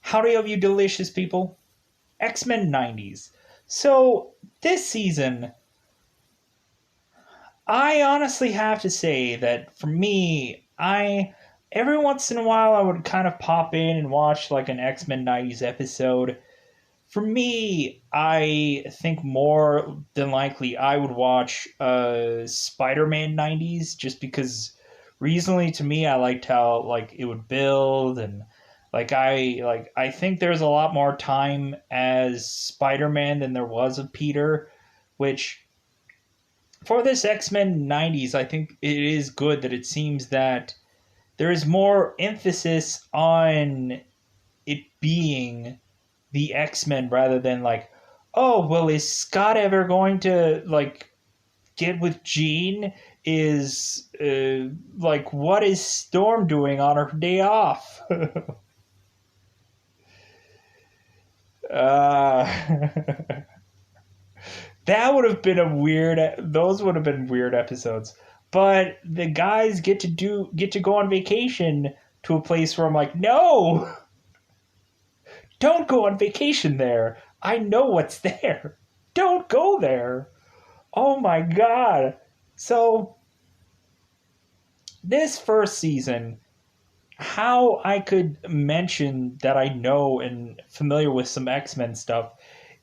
Howdy of you delicious people. X-Men 90s. So, this season, I honestly have to say that for me, I every once in a while I would kind of pop in and watch like an X-Men 90s episode. For me, I think more than likely I would watch Spider-Man 90s just because recently to me I liked how like it would build and I think there's a lot more time as Spider-Man than there was of Peter, which for this X-Men 90s I think it is good that it seems that there is more emphasis on it being the X-Men rather than like, oh, well, is Scott ever going to like get with Jean? Is like, what is Storm doing on her day off? uh, that would have been a weird. Those would have been weird episodes. But the guys get to go on vacation to a place where I'm like, no, don't go on vacation there. I know what's there. Don't go there. Oh my god. So, this first season, how I could mention that I know and familiar with some X-Men stuff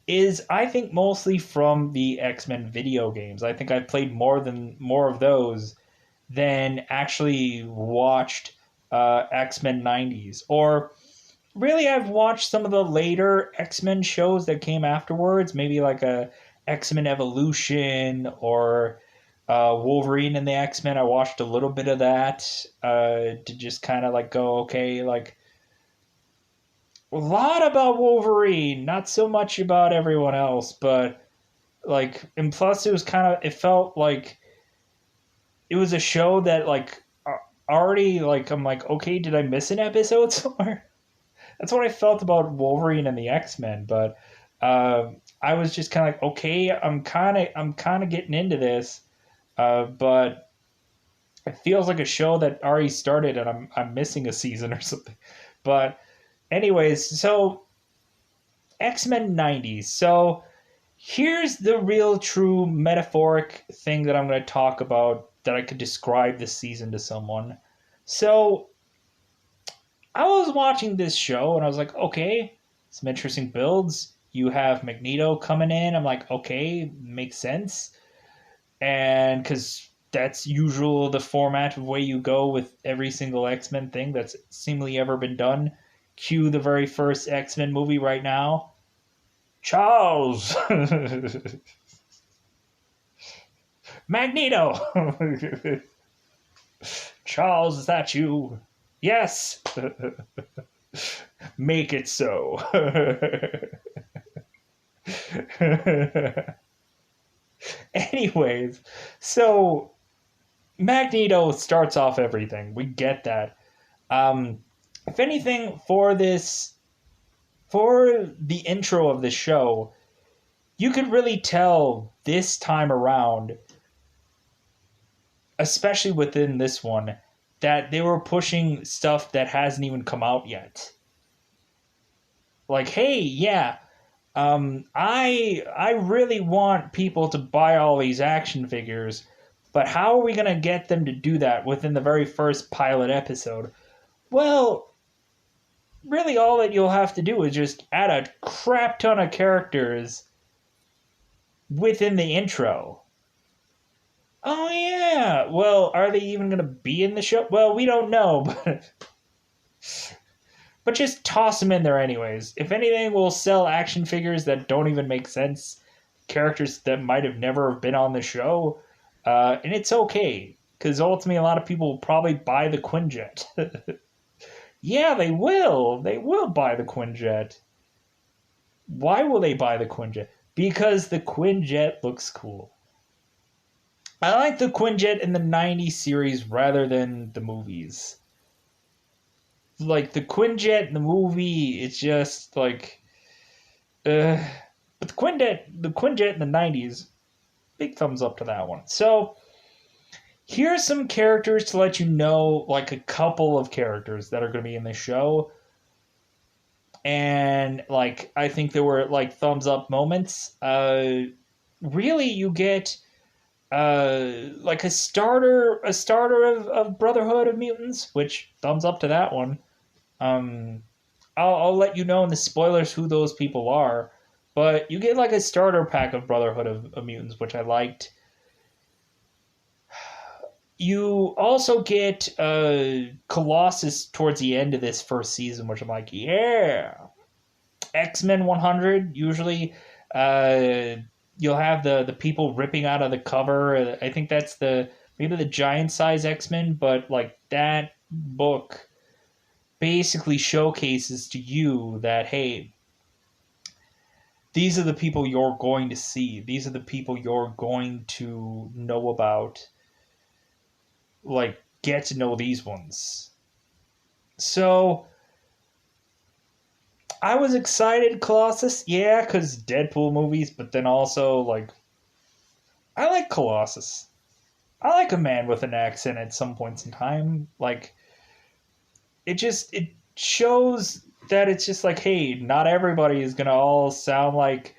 is I think mostly from the X-Men video games. I think I've played more of those than actually watched X-Men 90s. Or really I've watched some of the later X-Men shows that came afterwards, maybe like a X-Men Evolution or Wolverine and the X-Men. I watched a little bit of that to just kind of like go, okay, like a lot about Wolverine, not so much about everyone else, but like, and plus it was kind of, it felt like it was a show that like already like I'm like, okay, did I miss an episode somewhere? That's what I felt about Wolverine and the X-Men, but I was just kind of like, okay, I'm kind of getting into this, but it feels like a show that already started and I'm missing a season or something. But anyways, so X-Men 90s. So here's the real true metaphoric thing that I'm going to talk about that I could describe this season to someone. So I was watching this show and I was like, okay, some interesting builds. You have Magneto coming in. I'm like, okay, makes sense. And because that's usual the format of way you go with every single X-Men thing that's seemingly ever been done. Cue the very first X-Men movie right now. Charles! Magneto! Charles, is that you? Yes! Make it so. Anyways, so Magneto starts off everything. We get that. If anything, for the intro of the show, you could really tell this time around, especially within this one, that they were pushing stuff that hasn't even come out yet. Like, hey, yeah, I really want people to buy all these action figures, but how are we gonna get them to do that within the very first pilot episode? Well, really, all that you'll have to do is just add a crap ton of characters within the intro. Oh yeah. Well, are they even gonna be in the show? Well, we don't know, but just toss them in there anyways. If anything, we'll sell action figures that don't even make sense, characters that might have never been on the show, and it's okay because ultimately a lot of people will probably buy the Quinjet. Yeah, they will. They will buy the Quinjet. Why will they buy the Quinjet? Because the Quinjet looks cool. I like the Quinjet in the '90s series rather than the movies. Like the Quinjet in the movie, it's just like, uh, but the Quinjet in the '90s, big thumbs up to that one. So here's some characters to let you know, like a couple of characters that are going to be in the show. and like I think there were like thumbs up moments. Really, you get like a starter of Brotherhood of Mutants, which thumbs up to that one. Um, I'll let you know in the spoilers who those people are, but you get like a starter pack of Brotherhood of Mutants, which I liked. You also get Colossus towards the end of this first season, which I'm like, yeah. X-Men 100, usually uh, you'll have the people ripping out of the cover. I think that's the maybe the giant size X-Men, but like that book basically showcases to you that hey, these are the people you're going to see. These are the people you're going to know about. Like get to know these ones. So I was excited, Colossus, yeah, because Deadpool movies, but then also like I like Colossus. I like a man with an accent at some points in time. Like it shows that it's just like, hey, not everybody is gonna all sound like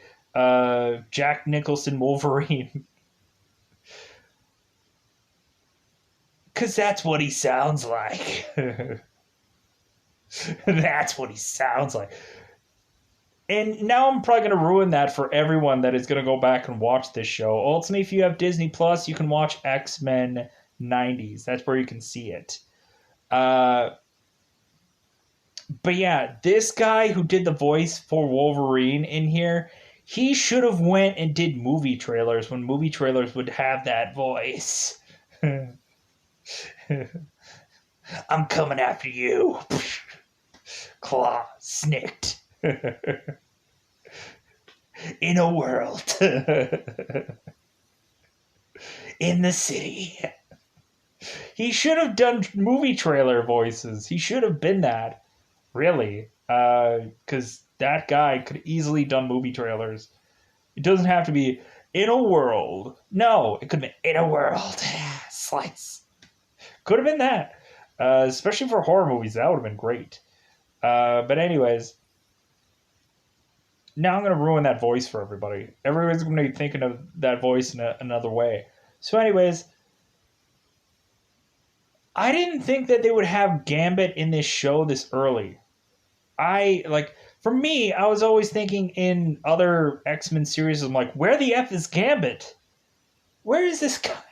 Jack Nicholson Wolverine, because that's what he sounds like. That's what he sounds like. And now I'm probably going to ruin that for everyone that is going to go back and watch this show. Ultimately, if you have Disney Plus, you can watch X-Men 90s. That's where you can see it. Uh, but yeah, this guy who did the voice for Wolverine in here, he should have went and did movie trailers when movie trailers would have that voice. I'm coming after you. Claw snicked. In a world. In the city. He should have done movie trailer voices. He should have been that. Really. Because that guy could easily done movie trailers. It doesn't have to be in a world. No, it could be in a world. Slice. Could have been that. Especially for horror movies. That would have been great. But anyways, now I'm going to ruin that voice for everybody. Everybody's going to be thinking of that voice in another way. So anyways, I didn't think that they would have Gambit in this show this early. For me, I was always thinking in other X-Men series, I'm like, where the F is Gambit? Where is this guy?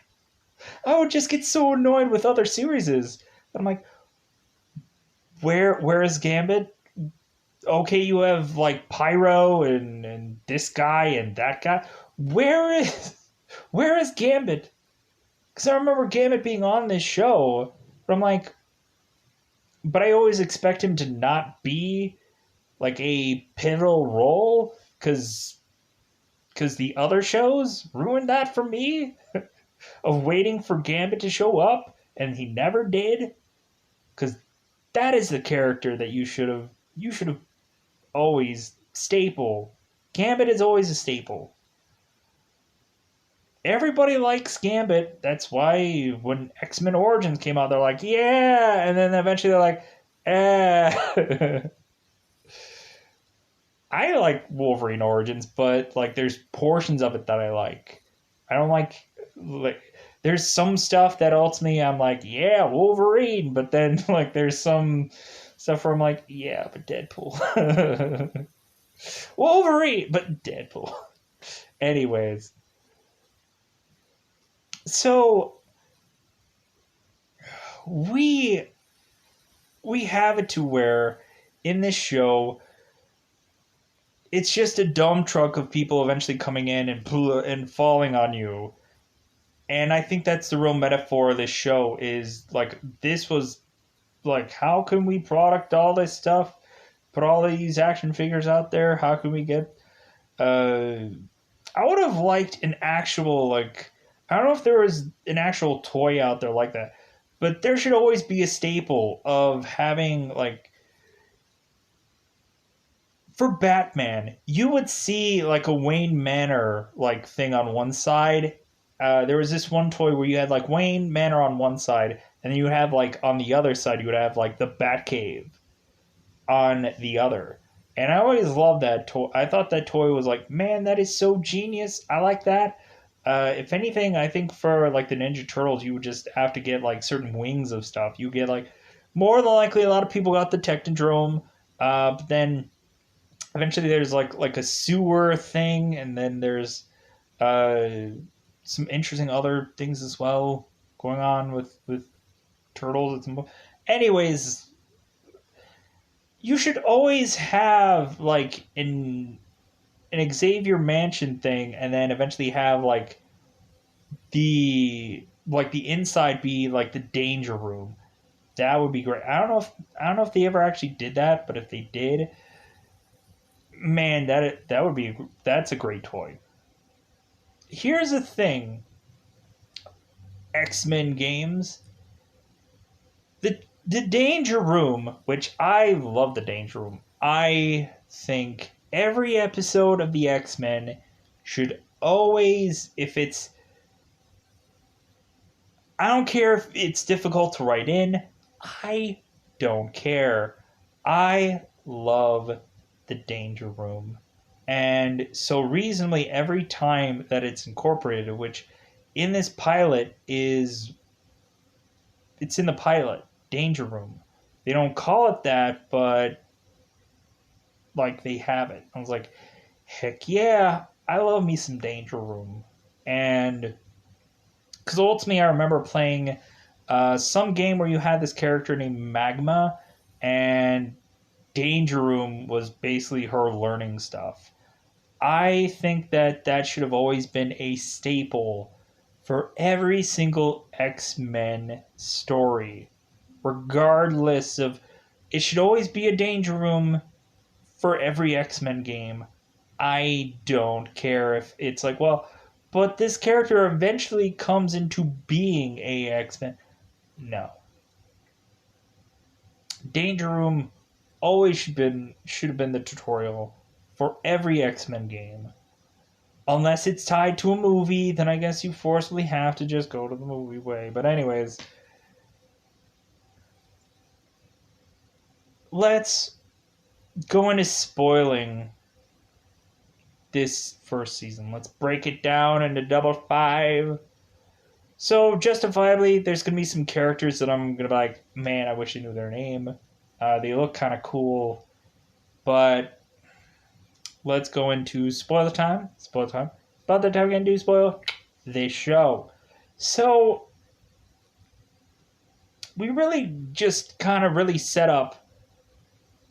I would just get so annoyed with other series. I'm like, where is Gambit? Okay, you have like Pyro and this guy and that guy. Where is Gambit? Because I remember Gambit being on this show, but I'm like, but I always expect him to not be like a pivotal role because the other shows ruined that for me of waiting for Gambit to show up and he never did. Because that is the character that you should have always staple. Gambit is always a staple. Everybody likes Gambit. That's why when X-Men Origins came out, they're like, yeah, and then eventually they're like, eh. I like Wolverine Origins, but like there's portions of it that I like. I don't like there's some stuff that ultimately I'm like, yeah, Wolverine, but then like there's some stuff where I'm like, yeah, but Deadpool. Wolverine, but Deadpool. Anyways, so we we have it to where in this show it's just a dump truck of people eventually coming in and falling on you. And I think that's the real metaphor of this show is like this was like how can we product all this stuff, put all these action figures out there? How can we get uh I would have liked an actual like I don't know if there was an actual toy out there like that, but there should always be a staple of having like for Batman, you would see like a Wayne Manor like thing on one side. There was this one toy where you had like Wayne Manor on one side, and then you would have like on the other side you would have like the Batcave on the other. And I always loved that toy. I thought that toy was like, man, that is so genius. I like that. If anything, I think for like the Ninja Turtles, you would just have to get like certain wings of stuff. You get like more than likely a lot of people got the Technodrome, but then eventually there's like a sewer thing, and then there's uh, some interesting other things as well going on with turtles. Anyways, you should always have like an Xavier Mansion thing, and then eventually have the inside be like the danger room. That would be great. I don't know if they ever actually did that, but if they did, man, that would be that's a great toy. Here's the thing: X-Men games, the danger room, which I love the danger room. I think every episode of the X-Men should always, if it's, I don't care if it's difficult to write in. I don't care. I love the danger room. And so reasonably every time that it's incorporated, which in this pilot is it's in the pilot, danger room. They don't call it that, but like they have it. I was like, heck yeah, I love me some danger room. And because ultimately I remember playing some game where you had this character named Magma, and Danger Room was basically her learning stuff. I think that that should have always been a staple for every single X-Men story, regardless of. It should always be a Danger Room for every X-Men game. I don't care if it's like, well, but this character eventually comes into being a X-Men. No. Danger Room always should have been the tutorial for every X-Men game. Unless it's tied to a movie, then I guess you forcibly have to just go to the movie way. But anyways, let's go into spoiling this first season. Let's break it down into double five. So justifiably, there's gonna be some characters that I'm gonna be like, man, I wish I knew their name. They look kind of cool, but let's go into spoiler time. Spoiler time. About the time we're gonna do spoil this show. So we really just kind of really set up.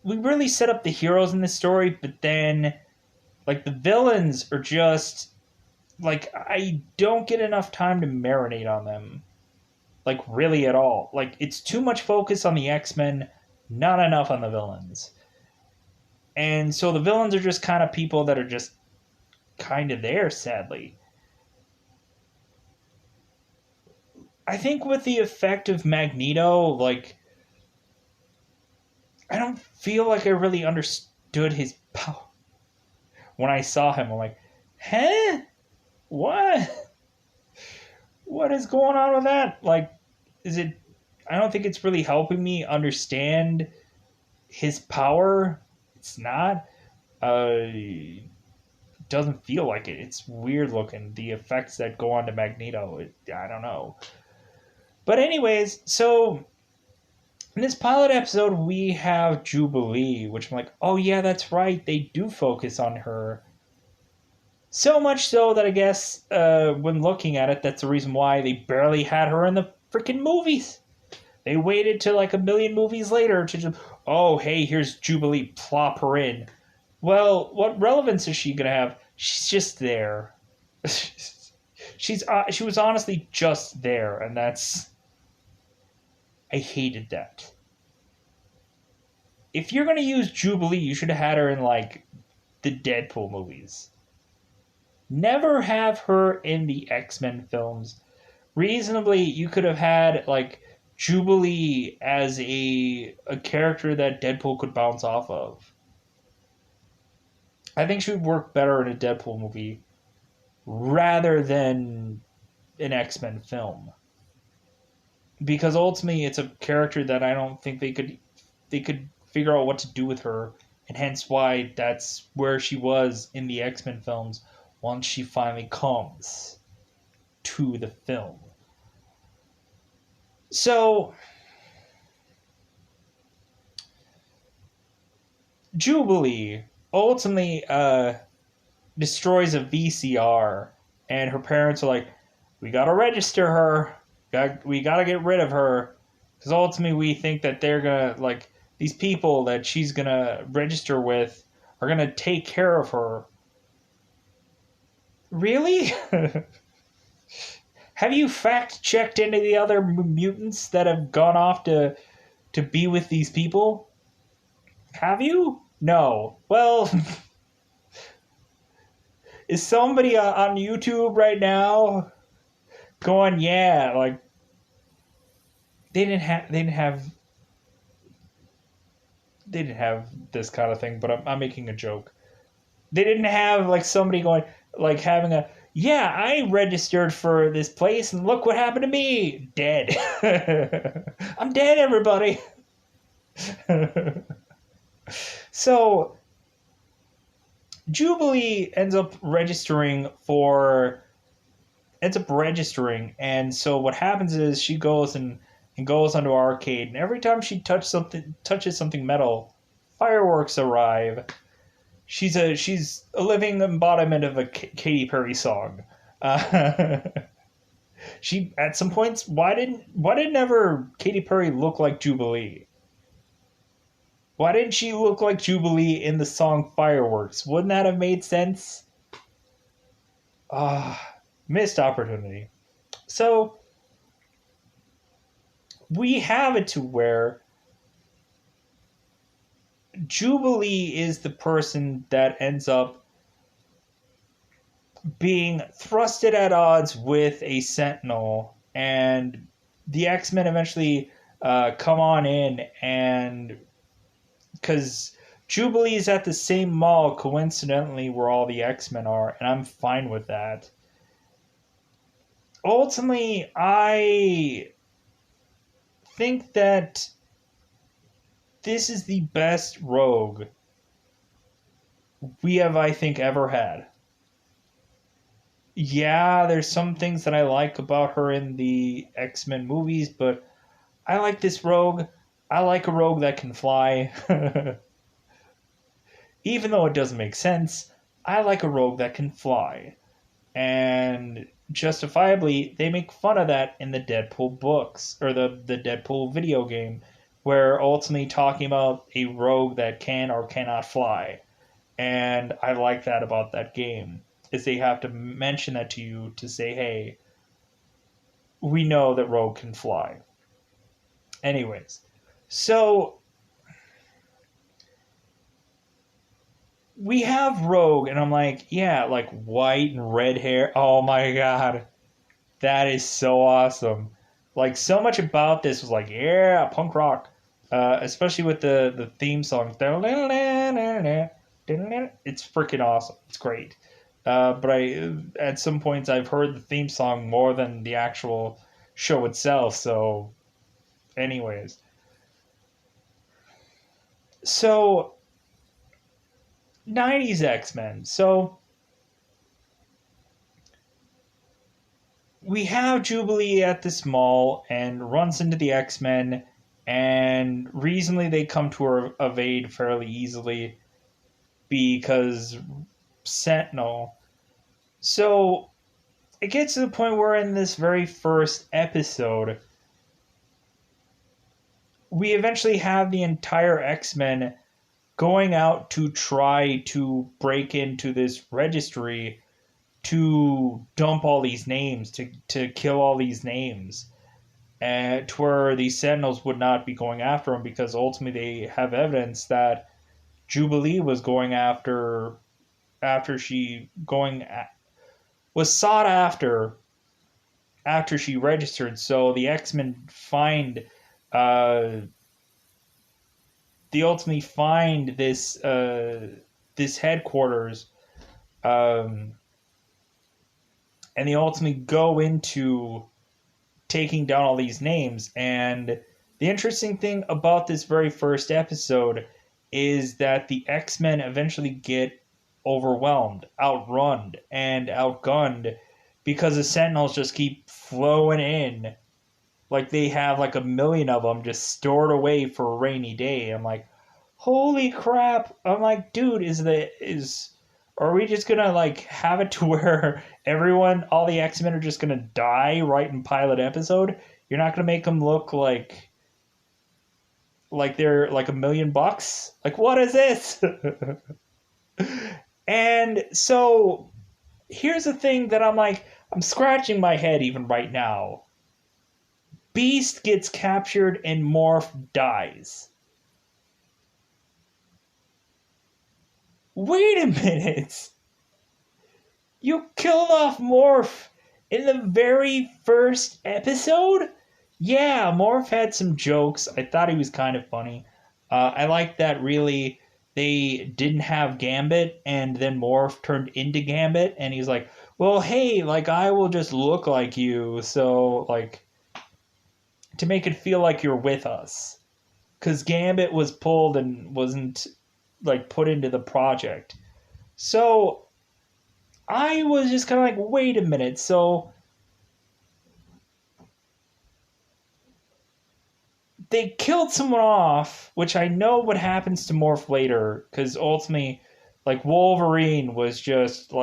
We really set up the heroes in this story, but then like the villains are just like I don't get enough time to marinate on them. Like really at all. Like it's too much focus on the X-Men, not enough on the villains. And so the villains are just kind of people that are just kind of there, sadly. I think with the effect of Magneto, like, I don't feel like I really understood his power. When I saw him, I'm like, huh? What? What is going on with that? Like, is it. I don't think it's really helping me understand his power. It's not. It doesn't feel like it. It's weird looking. The effects that go on to Magneto, I don't know. But anyways, so in this pilot episode, we have Jubilee, which I'm like, oh yeah, that's right. They do focus on her. So much so that I guess when looking at it, that's the reason why they barely had her in the freaking movies. They waited till like a million movies later to just, oh hey, here's Jubilee, plop her in. Well, what relevance is she gonna have? She's just there. She was honestly just there, and that's I hated that. If you're gonna use Jubilee, you should have had her in like the Deadpool movies. Never have her in the X-Men films. Reasonably, you could have had like Jubilee as a character that Deadpool could bounce off of. I think she would work better in a Deadpool movie rather than an X-Men film. Because ultimately it's a character that I don't think they could figure out what to do with her and hence why that's where she was in the X-Men films once she finally comes to the film. So, Jubilee ultimately destroys a VCR, and her parents are like, "We gotta register her. We gotta get rid of her, because ultimately we think that they're gonna like these people that she's gonna register with are gonna take care of her." Really? Have you fact checked into the other mutants that have gone off to be with these people? Have you? No. Well, is somebody on YouTube right now going, yeah, like they didn't have this kind of thing, but I'm making a joke. They didn't have like somebody going like having a yeah, I registered for this place and look what happened to me. Dead. I'm dead, everybody. So Jubilee ends up registering, and so what happens is she goes and goes onto arcade, and every time she touches something metal, fireworks arrive. She's a living embodiment of a Katy Perry song. Uh, she at some points why didn't ever Katy Perry look like Jubilee? Why didn't she look like Jubilee in the song Fireworks? Wouldn't that have made sense? Missed opportunity. So we have it to where Jubilee is the person that ends up being thrusted at odds with a Sentinel, and the X-Men eventually come on in, and because Jubilee is at the same mall coincidentally where all the X-Men are, and I'm fine with that. Ultimately, I think that this is the best Rogue we have, I think, ever had. Yeah, there's some things that I like about her in the X-Men movies, but I like this Rogue. I like a Rogue that can fly. Even though it doesn't make sense, I like a Rogue that can fly. And justifiably, they make fun of that in the Deadpool books, or the Deadpool video game, where ultimately talking about a Rogue that can or cannot fly. And I like that about that game, is they have to mention that to you to say, hey, we know that Rogue can fly. Anyways, so we have Rogue, and I'm like, yeah, like white and red hair. Oh my god, that is so awesome. Like, so much about this was like, yeah, punk rock. Especially with the theme song. It's freaking awesome. It's great. But at some points, I've heard the theme song more than the actual show itself. So, anyways. So, 90s X-Men. So, we have Jubilee at this mall and runs into the X-Men, and reasonably they come to her of aid fairly easily because Sentinel. So it gets to the point where in this very first episode, we eventually have the entire X-Men going out to try to break into this registry to dump all these names, to kill all these names, and to where these Sentinels would not be going after them because ultimately they have evidence that Jubilee was going after she was sought after she registered. So the X-Men find they ultimately find this headquarters, um, and they ultimately go into taking down all these names. And the interesting thing about this very first episode is that the X-Men eventually get overwhelmed, outrun, and outgunned because the Sentinels just keep flowing in. Like they have like a million of them just stored away for a rainy day. I'm like, holy crap. I'm like, dude, are we just gonna like have it to where all the X-Men are just gonna die right in pilot episode? You're not gonna make them look like they're like $1,000,000? Like, what is this? And so here's the thing that I'm scratching my head even right now. Beast gets captured and Morph dies. Wait a minute. You killed off Morph in the very first episode? Yeah, Morph had some jokes. I thought he was kind of funny. I like that really they didn't have Gambit and then Morph turned into Gambit and he's like, well, hey, like I will just look like you. So, like, to make it feel like you're with us. Because Gambit was pulled and wasn't like put into the project. So I was just kind of like, wait a minute. So they killed someone off, which I know what happens to Morph later, because ultimately, like Wolverine was just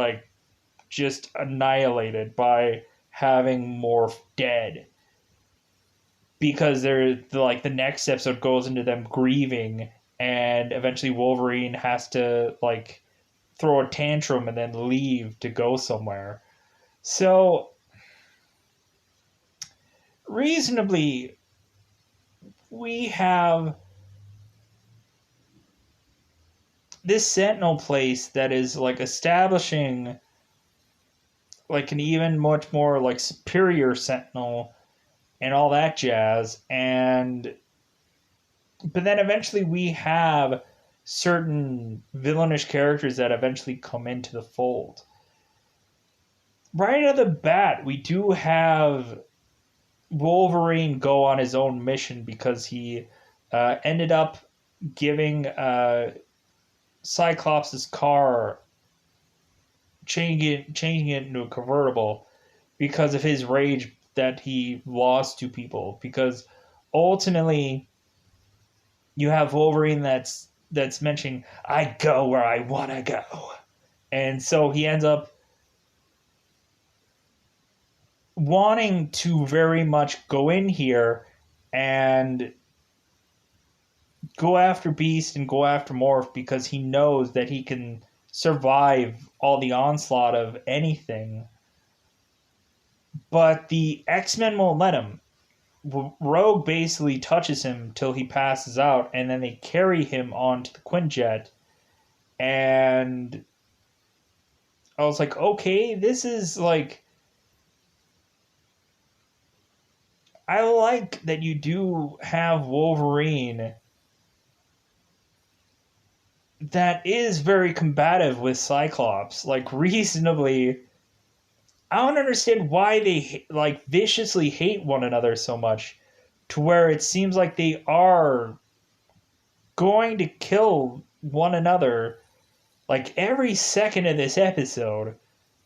annihilated by having Morph dead. Because the next episode goes into them grieving, and eventually Wolverine has to like throw a tantrum and then leave to go somewhere. So reasonably, we have this Sentinel place that is like establishing like an even much more like superior Sentinel and all that jazz. And but then eventually we have certain villainish characters that eventually come into the fold. Right out of the bat, we do have Wolverine go on his own mission because he ended up giving Cyclops' car, changing it into a convertible because of his rage that he lost to people. Because ultimately, you have Wolverine that's mentioning, "I go where I want to go," and so he ends up wanting to very much go in here and go after Beast and go after Morph because he knows that he can survive all the onslaught of anything. But the X-Men won't let him. Rogue basically touches him till he passes out, and then they carry him onto the Quinjet. And I was like, okay, this is like... I like that you do have Wolverine that is very combative with Cyclops. Like, reasonably... I don't understand why they like viciously hate one another so much to where it seems like they are going to kill one another like every second of this episode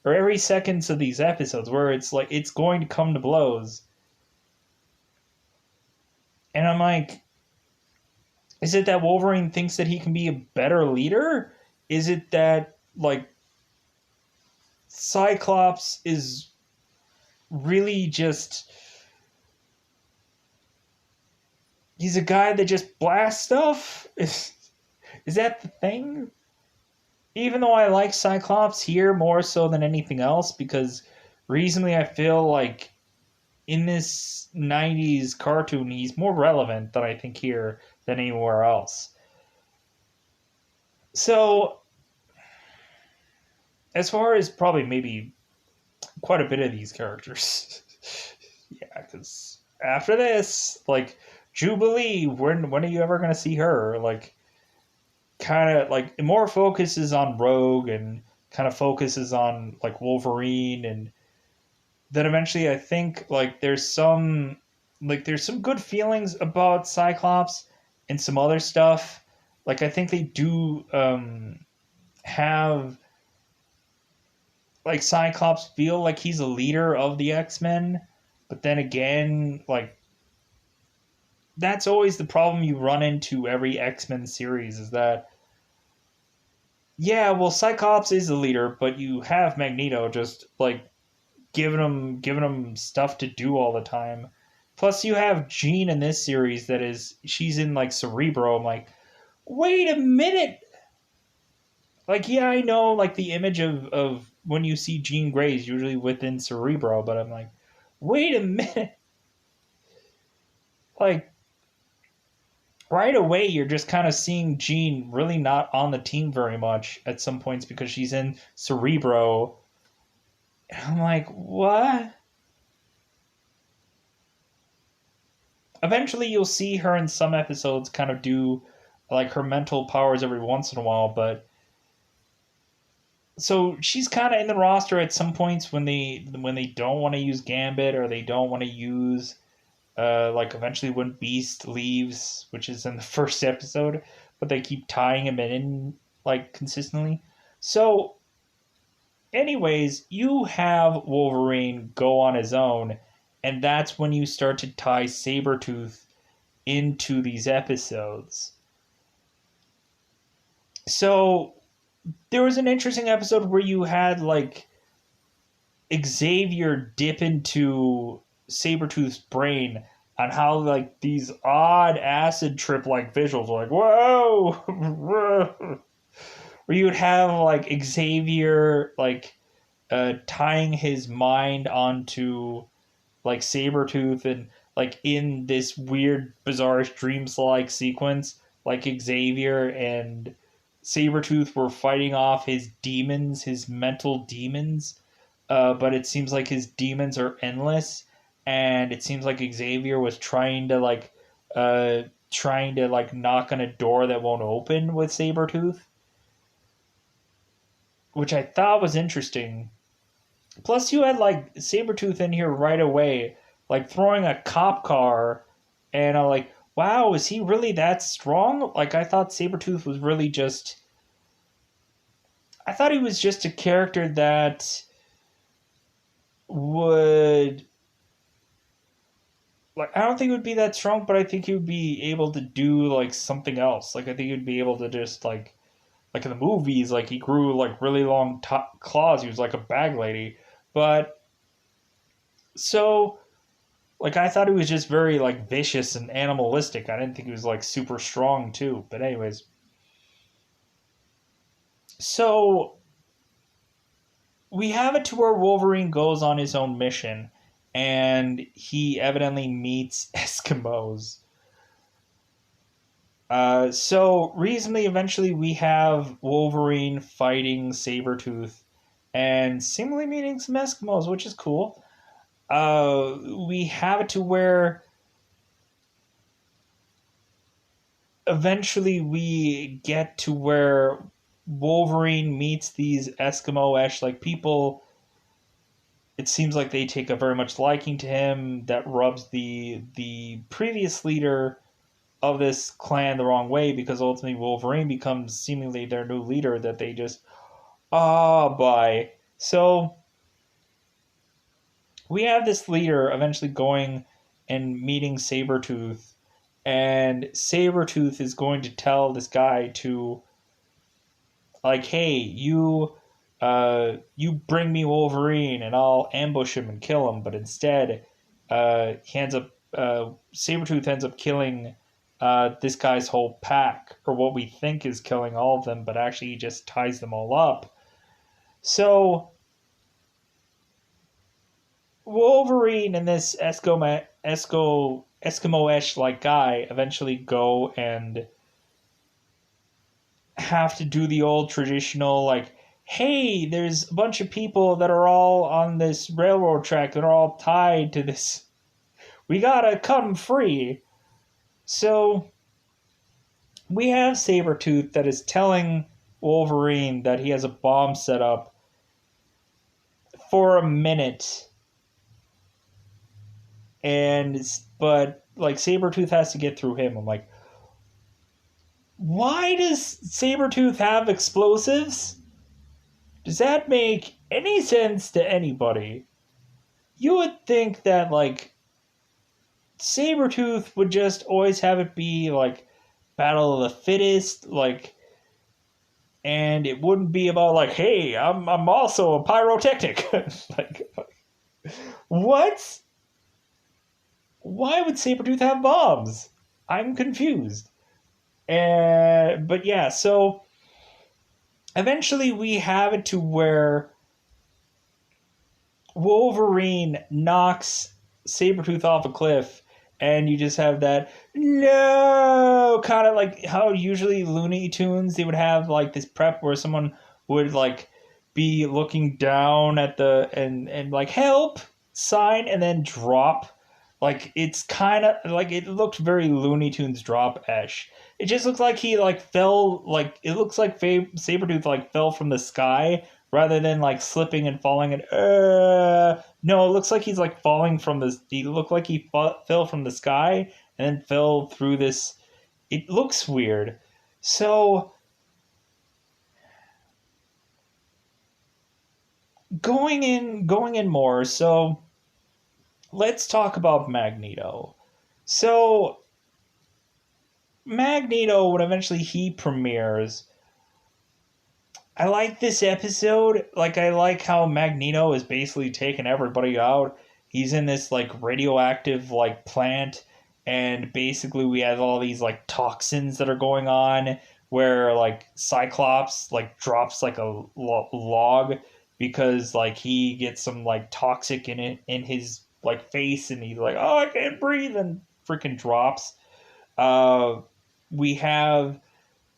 or every seconds of these episodes where it's like it's going to come to blows. And I'm like, is it that Wolverine thinks that he can be a better leader? Is it that like Cyclops is really just... he's a guy that just blasts stuff? Is that the thing? Even though I like Cyclops here more so than anything else, because reasonably I feel like in this 90s cartoon he's more relevant than I think here than anywhere else. So, as far as probably maybe quite a bit of these characters, yeah, because after this, like, Jubilee, when are you ever going to see her? Like, kind of, like, it more focuses on Rogue and kind of focuses on, like, Wolverine, and then eventually I think, like, there's some good feelings about Cyclops and some other stuff, Like, I think they do have, like, Cyclops feel like he's a leader of the X-Men, but then again, like, that's always the problem you run into every X-Men series is that, yeah, well, Cyclops is the leader, but you have Magneto just, like, giving him stuff to do all the time. Plus, you have Jean in this series that is she's in like Cerebro. I'm like, wait a minute. Like, yeah, I know like the image of when you see Jean Grey is usually within Cerebro, but I'm like, wait a minute. Like right away, you're just kind of seeing Jean really not on the team very much at some points because she's in Cerebro. And I'm like, what? Eventually you'll see her in some episodes kind of do like her mental powers every once in a while, but so she's kind of in the roster at some points when they don't want to use Gambit or they don't want to use like eventually when Beast leaves, which is in the first episode, but they keep tying him in like consistently. So anyways, you have Wolverine go on his own, and that's when you start to tie Sabretooth into these episodes. So there was an interesting episode where you had like Xavier dip into Sabretooth's brain on how like these odd acid trip like visuals were like, whoa, whoa. Where you would have like Xavier like tying his mind onto like Sabretooth and like in this weird bizarre dreams like sequence, like Xavier and Sabretooth were fighting off his demons, his mental demons. But it seems like his demons are endless, and it seems like Xavier was trying to like knock on a door that won't open with Sabretooth, which I thought was interesting. Plus, you had like Sabretooth in here right away, like throwing a cop car, and I'm like, wow, is he really that strong? Like, I thought Sabretooth was really just. I thought he was just a character that would. Like, I don't think he would be that strong, but I think he would be able to do, like, something else. Like, I think he'd be able to just, like in the movies, like, he grew, like, really long claws. He was like a bag lady. But, so like I thought he was just very like vicious and animalistic. I didn't think he was like super strong too. But anyways, so we have it to where Wolverine goes on his own mission, and he evidently meets Eskimos. So reasonably, eventually, we have Wolverine fighting Sabretooth and seemingly meeting some Eskimos, which is cool. We have it to where eventually we get to where Wolverine meets these Eskimo-esh like people. It seems like they take a very much liking to him. That rubs the previous leader of this clan the wrong way because ultimately Wolverine becomes seemingly their new leader that they just by. So we have this leader eventually going and meeting Sabretooth, and Sabretooth is going to tell this guy to like, hey, you bring me Wolverine and I'll ambush him and kill him. But instead, he ends up Sabretooth ends up killing this guy's whole pack, or what we think is killing all of them, but actually he just ties them all up. So Wolverine and this Eskimo-esh like guy eventually go and have to do the old traditional like, hey, there's a bunch of people that are all on this railroad track that are all tied to this. We gotta cut them free. So we have Sabretooth that is telling Wolverine that he has a bomb set up for a minute. And but like Sabretooth has to get through him. I'm like, Why does Sabretooth have explosives? Does that make any sense to anybody? You would think that, like, Sabretooth would just always have it be, like, battle of the fittest, like, and it wouldn't be about, like, hey, I'm also a pyrotechnic. Like, what? Why would Sabretooth have bombs? I'm confused. But yeah, so eventually we have it to where Wolverine knocks Sabretooth off a cliff, and you just have that no kind of like how usually Looney Tunes they would have like this prep where someone would like be looking down at the and like help sign and then drop. Like it's kind of like it looked very Looney Tunes drop esh. It just looks like he like fell like it looks like Sabretooth like fell from the sky rather than like slipping and falling and no, it looks like he's like falling from this. He looked like he fell from the sky and then fell through this. It looks weird. So going in more. So let's talk about Magneto. So Magneto, when eventually he premieres, I like this episode. Like, I like how Magneto is basically taking everybody out. He's in this, like, radioactive, like, plant, and basically we have all these, like, toxins that are going on where, like, Cyclops, like, drops, like, a log because, like, he gets some, like, toxic in it, in his, like, face, and he's like, oh, I can't breathe, and freaking drops. Uh, we have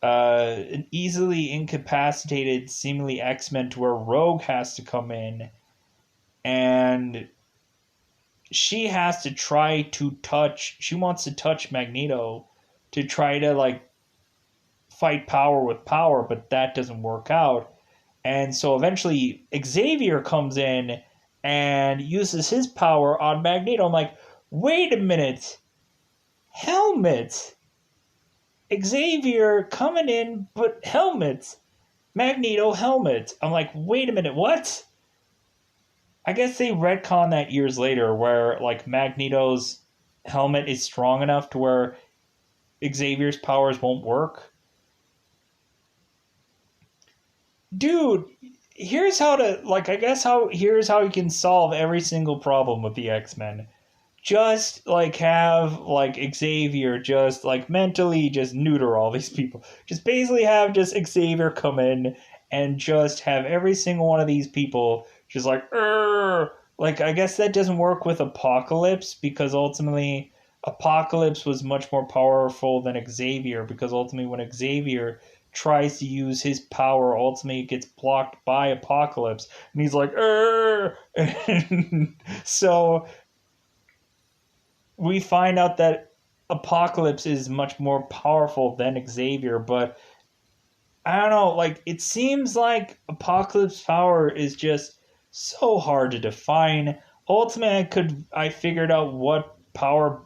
an easily incapacitated, seemingly X-Men to where Rogue has to come in and she has to try to touch, she wants to touch Magneto to try to like fight power with power, but that doesn't work out. And so eventually Xavier comes in and uses his power on Magneto. I'm like, wait a minute, helmet. Xavier coming in, but helmets. Magneto helmet. I'm like, wait a minute, what? I guess they retcon that years later where like Magneto's helmet is strong enough to where Xavier's powers won't work. Dude, here's how to like I guess how here's how you can solve every single problem with the X-Men. Just like have like Xavier just like mentally just neuter all these people. Just basically have just Xavier come in and just have every single one of these people just like Urgh! Like I guess that doesn't work with Apocalypse because ultimately Apocalypse was much more powerful than Xavier because ultimately when Xavier tries to use his power ultimately it gets blocked by Apocalypse and he's like so we find out that Apocalypse is much more powerful than Xavier, but I don't know, like it seems like Apocalypse power is just so hard to define. Ultimately I figured out what power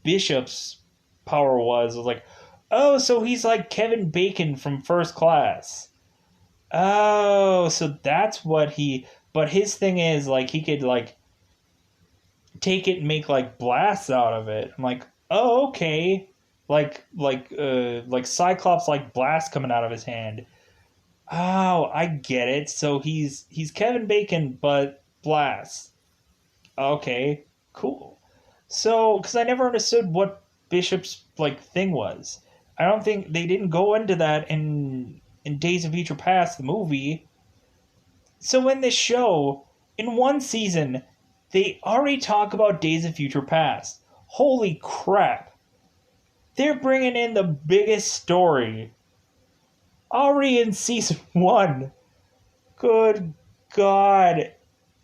Bishop's power was. I was like, oh, so he's like Kevin Bacon from First Class. Oh, so that's what he but his thing is like he could like take it and make like blasts out of it. I'm like, oh okay, like Cyclops like blast coming out of his hand. Oh, I get it. So he's Kevin Bacon but blast. Okay, cool. So because I never understood what Bishop's like thing was. I don't think they didn't go into that in Days of Future Past the movie. So in this show, in one season, they already talk about Days of Future Past. Holy crap. They're bringing in the biggest story already in season 1. Good God.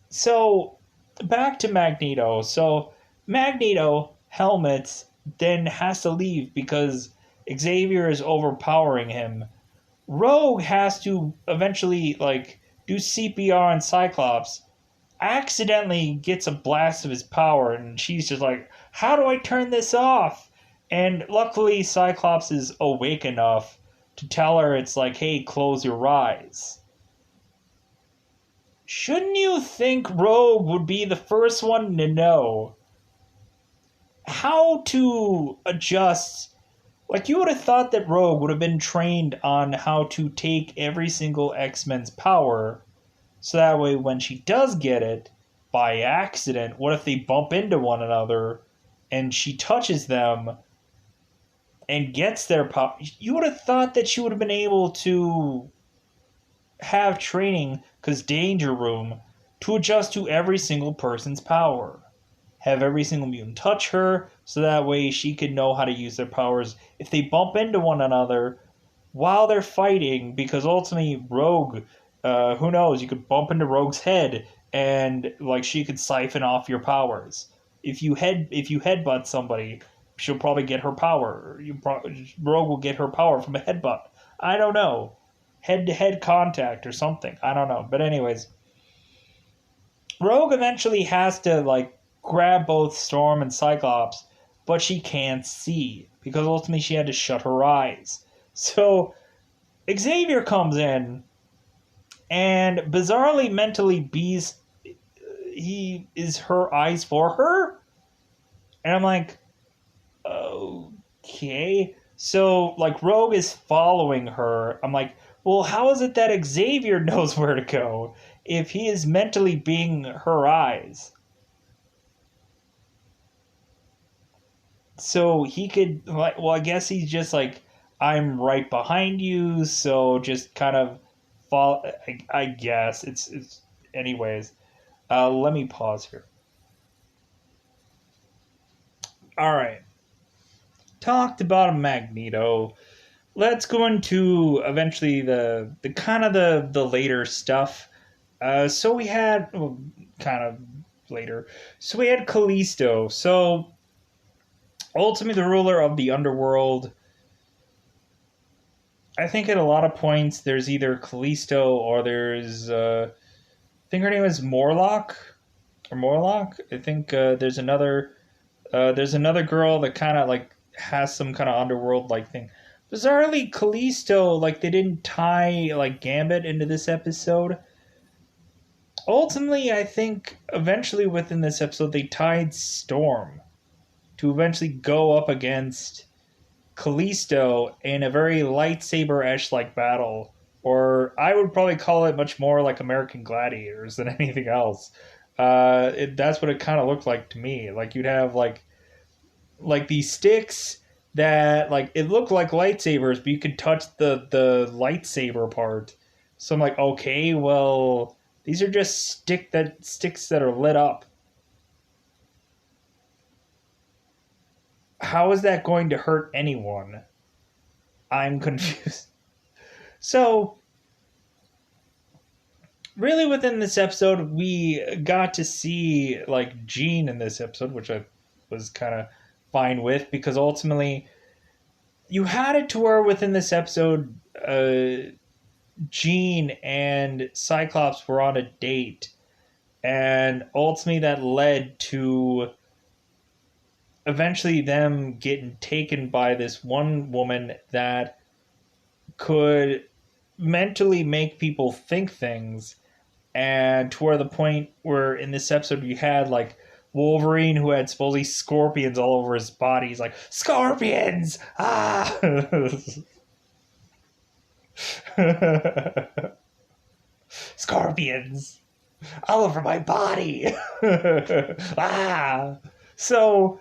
So, back to Magneto. So, Magneto, helmets, then has to leave because Xavier is overpowering him. Rogue has to eventually, like, do CPR on Cyclops accidentally gets a blast of his power and she's just like how do I turn this off And luckily, Cyclops is awake enough to tell her it's like, hey, close your eyes. Shouldn't you think Rogue would be the first one to know how to adjust? Like, you would have thought that Rogue would have been trained on how to take every single X-Men's power, so that way when she does get it, by accident, what if they bump into one another and she touches them and gets their power? You would have thought that she would have been able to have training, because Danger Room, to adjust to every single person's power. Have every single mutant touch her, so that way she could know how to use their powers if they bump into one another while they're fighting, because ultimately Rogue, who knows, you could bump into Rogue's head and like she could siphon off your powers. If you headbutt somebody, she'll probably get her power. Rogue will get her power from a headbutt. I don't know, head to head contact or something. I don't know. But anyways, Rogue eventually has to like grab both Storm and Cyclops, but she can't see because ultimately she had to shut her eyes. So Xavier comes in and bizarrely mentally bees he is her eyes for her. And I'm like, okay. So like Rogue is following her. I'm like, well, how is it that Xavier knows where to go if he is mentally being her eyes? So he could like, well, I guess he's just like, I'm right behind you, so just kind of fall. I guess it's anyways. Let me pause here. All right, talked about Magneto. Let's go into eventually the kind of the later stuff. So we had well, kind of later. So we had Callisto. So ultimately, the ruler of the underworld. I think at a lot of points there's either Callisto or there's I think her name is Morlock or Morlock. I think there's another girl that kind of like has some kind of underworld like thing. Bizarrely, Callisto, like they didn't tie like Gambit into this episode. Ultimately, I think eventually within this episode they tied Storm to eventually go up against Callisto in a very lightsaber-esque like battle, or I would probably call it much more like American Gladiators than anything else. That's what it kind of looked like to me. Like you'd have like these sticks that like it looked like lightsabers, but you could touch the lightsaber part. So I'm like, okay, well, these are just sticks that are lit up. How is that going to hurt anyone? I'm confused. So really within this episode we got to see like Jean in this episode, which I was kind of fine with because ultimately you had it to where within this episode Jean and Cyclops were on a date, and ultimately that led to eventually them getting taken by this one woman that could mentally make people think things, and to where the point where in this episode you had like Wolverine who had supposedly scorpions all over his body. He's like, scorpions! Ah! Scorpions! All over my body! Ah! So,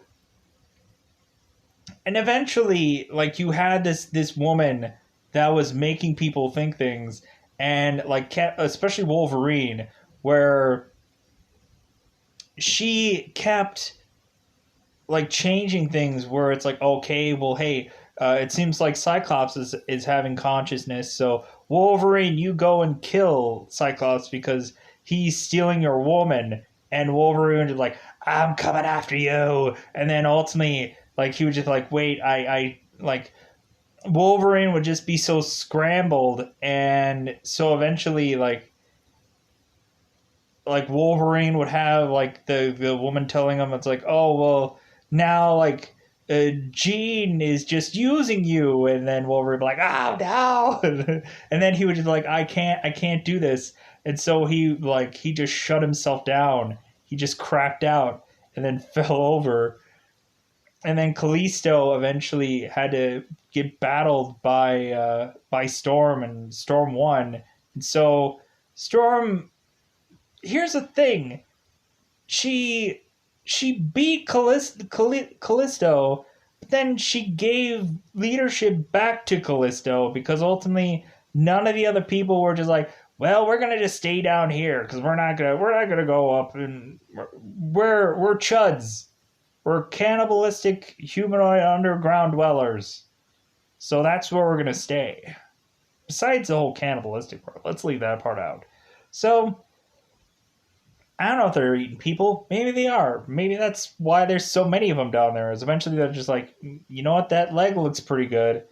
and eventually, like, you had this woman that was making people think things, and, like, especially Wolverine, where she kept like changing things where it's like, okay, well, hey, it seems like Cyclops is having consciousness, so Wolverine, you go and kill Cyclops because he's stealing your woman. And Wolverine is like, I'm coming after you. And then ultimately, like, he would just like, wait, I like, Wolverine would just be so scrambled. And so eventually, like Wolverine would have like the woman telling him it's like, oh well, now like Jean is just using you, and then Wolverine would be like, oh no, and then he would just be like, I can't do this, and so he just shut himself down. He just crapped out and then fell over, and then Callisto eventually had to get battled by Storm, and Storm won. And so Storm, here's the thing, she she beat Callisto, but then she gave leadership back to Callisto because ultimately none of the other people were just like, well, we're gonna just stay down here because we're not gonna go up, and we're chuds. We're cannibalistic humanoid underground dwellers. So that's where we're gonna stay. Besides the whole cannibalistic part, let's leave that part out. So I don't know if they're eating people. Maybe they are. Maybe that's why there's so many of them down there. Is eventually they're just like, you know what, that leg looks pretty good.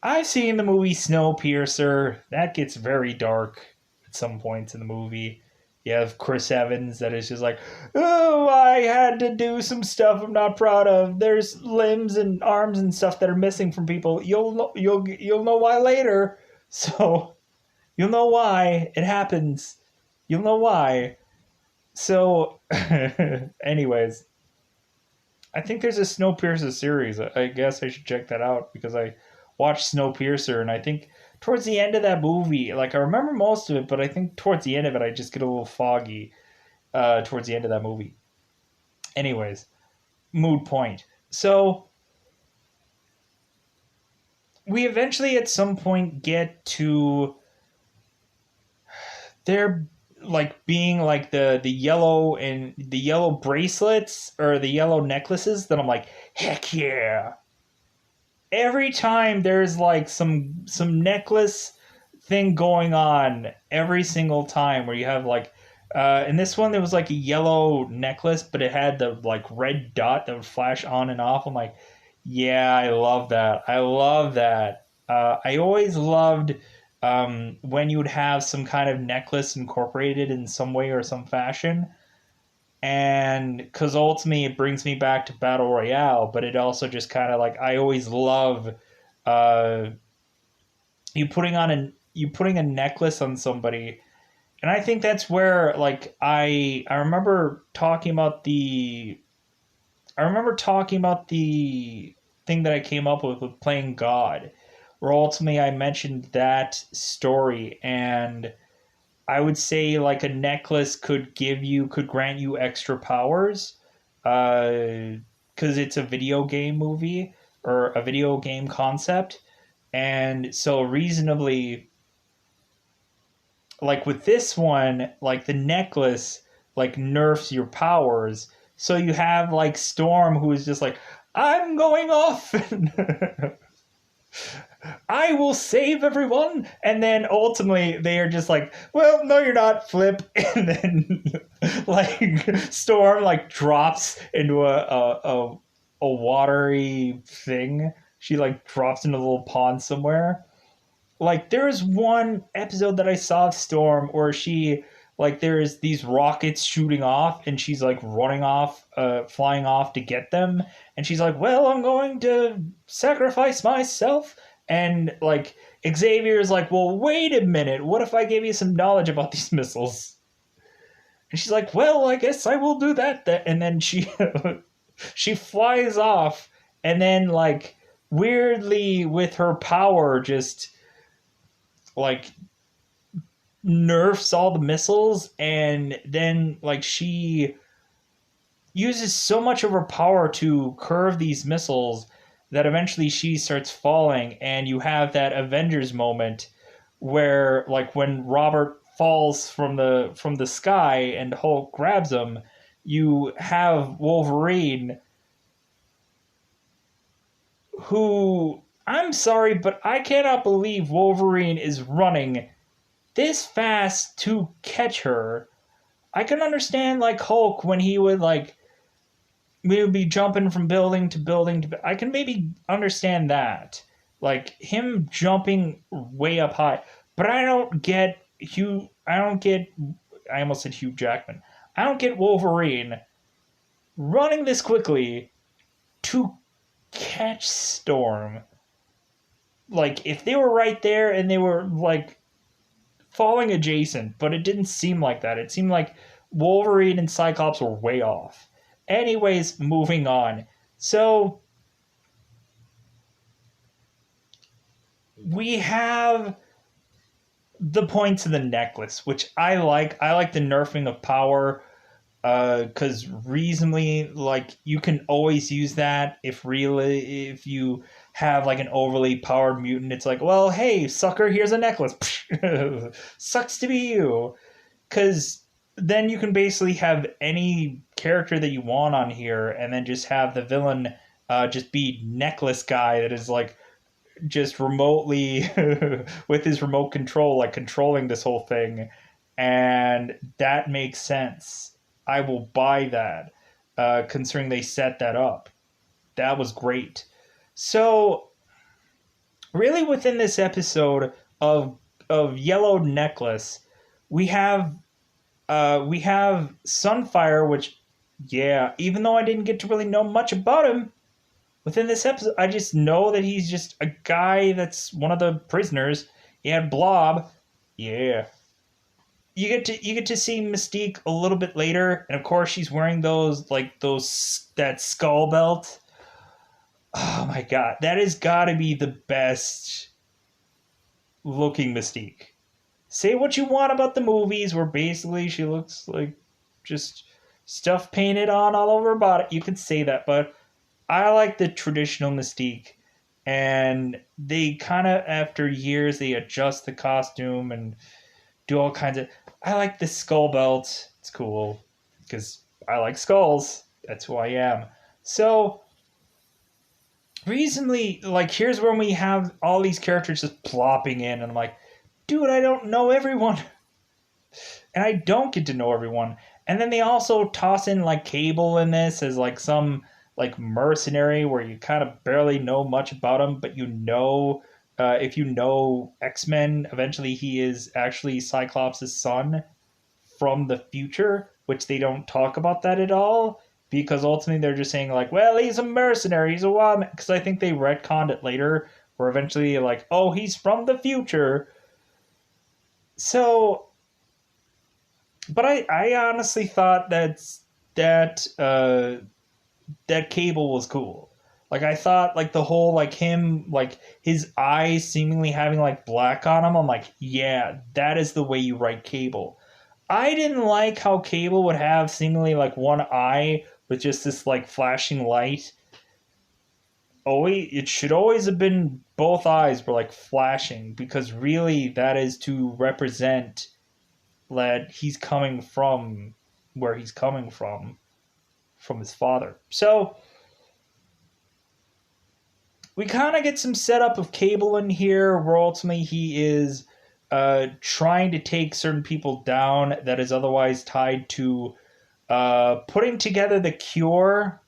I've seen the movie Snowpiercer. That gets very dark at some points in the movie. You have Chris Evans that is just like, oh, I had to do some stuff I'm not proud of. There's limbs and arms and stuff that are missing from people. You'll know why later. So you'll know why it happens. You'll know why. So, anyways, I think there's a Snowpiercer series. I guess I should check that out because I watched Snowpiercer, and I think towards the end of that movie, like I remember most of it, but I think towards the end of it, I just get a little foggy towards the end of that movie. Anyways, mood point. So, we eventually at some point get to there like being like the yellow and the yellow bracelets or the yellow necklaces that I'm like, heck yeah. Every time there's like some necklace thing going on every single time where you have like in this one there was like a yellow necklace but it had the like red dot that would flash on and off. I'm like, yeah, I love that. I love that. I always loved when you would have some kind of necklace incorporated in some way or some fashion. And because ultimately it brings me back to Battle Royale, but it also just kind of like, I always love uh, you putting a necklace on somebody. And I think that's where like I remember talking about the thing that I came up with playing God, where ultimately I mentioned that story, and I would say like a necklace could grant you extra powers, because it's a video game movie or a video game concept, and so reasonably, like with this one, like the necklace like nerfs your powers, so you have like Storm who is just like, I'm going off. I will save everyone. And then ultimately they are just like, well, no, you're not, Flip. And then like Storm like drops into a watery thing. She like drops into a little pond somewhere. Like there is one episode that I saw of Storm where she like there's these rockets shooting off and she's like running off, flying off to get them, and she's like, well, I'm going to sacrifice myself. And like Xavier is like, well, wait a minute, what if I gave you some knowledge about these missiles? And she's like, well, I guess I will do that. And then she she flies off, and then like weirdly with her power just like nerfs all the missiles, and then like she uses so much of her power to curve these missiles that eventually she starts falling, and you have that Avengers moment where like when Robert falls from the sky and Hulk grabs him, you have Wolverine, who, I'm sorry, but I cannot believe Wolverine is running this fast to catch her. I can understand like Hulk when he would like we would be jumping from building to building I can maybe understand that. Like him jumping way up high. But I don't get I almost said Hugh Jackman. I don't get Wolverine running this quickly to catch Storm. Like, if they were right there and they were, like, falling adjacent, but it didn't seem like that. It seemed like Wolverine and Cyclops were way off. Anyways, moving on. So, we have the points of the necklace, which I like. I like the nerfing of power, because reasonably, like, you can always use that if you have like an overly powered mutant. It's like, well, hey, sucker, here's a necklace. Sucks to be you. Because then you can basically have any character that you want on here, and then just have the villain just be necklace guy that is like just remotely with his remote control, like controlling this whole thing, and that makes sense. I will buy that, considering they set that up. That was great. So, really, within this episode of Yellow Necklace, we have we have Sunfire, which, yeah, even though I didn't get to really know much about him, within this episode, I just know that he's just a guy that's one of the prisoners. He had Blob. Yeah. You get to see Mystique a little bit later, and of course she's wearing those that skull belt. Oh my god, that has got to be the best looking Mystique. Say what you want about the movies, where basically she looks like just stuff painted on all over her body. You can say that, but I like the traditional Mystique, and they kind of, after years, they adjust the costume and do all kinds of. I like the skull belt. It's cool because I like skulls. That's who I am. So, reasonably, like, here's when we have all these characters just plopping in, and I'm like, dude, I don't know everyone. And I don't get to know everyone. And then they also toss in like Cable in this as like some like mercenary where you kind of barely know much about him, but you know, if you know X-Men, eventually he is actually Cyclops' son from the future, which they don't talk about that at all, because ultimately they're just saying like, well, he's a mercenary, he's a wild man, because I think they retconned it later, where eventually like, oh, he's from the future. So, but I honestly thought that Cable was cool. Like, I thought like the whole like him, like his eyes seemingly having like black on them. I'm like, yeah, that is the way you write Cable. I didn't like how Cable would have seemingly like one eye with just this like flashing light. Always, it should always have been both eyes were like flashing, because really that is to represent that he's coming from where he's coming from his father. So we kind of get some setup of Cable in here, where ultimately he is trying to take certain people down that is otherwise tied to putting together the cure,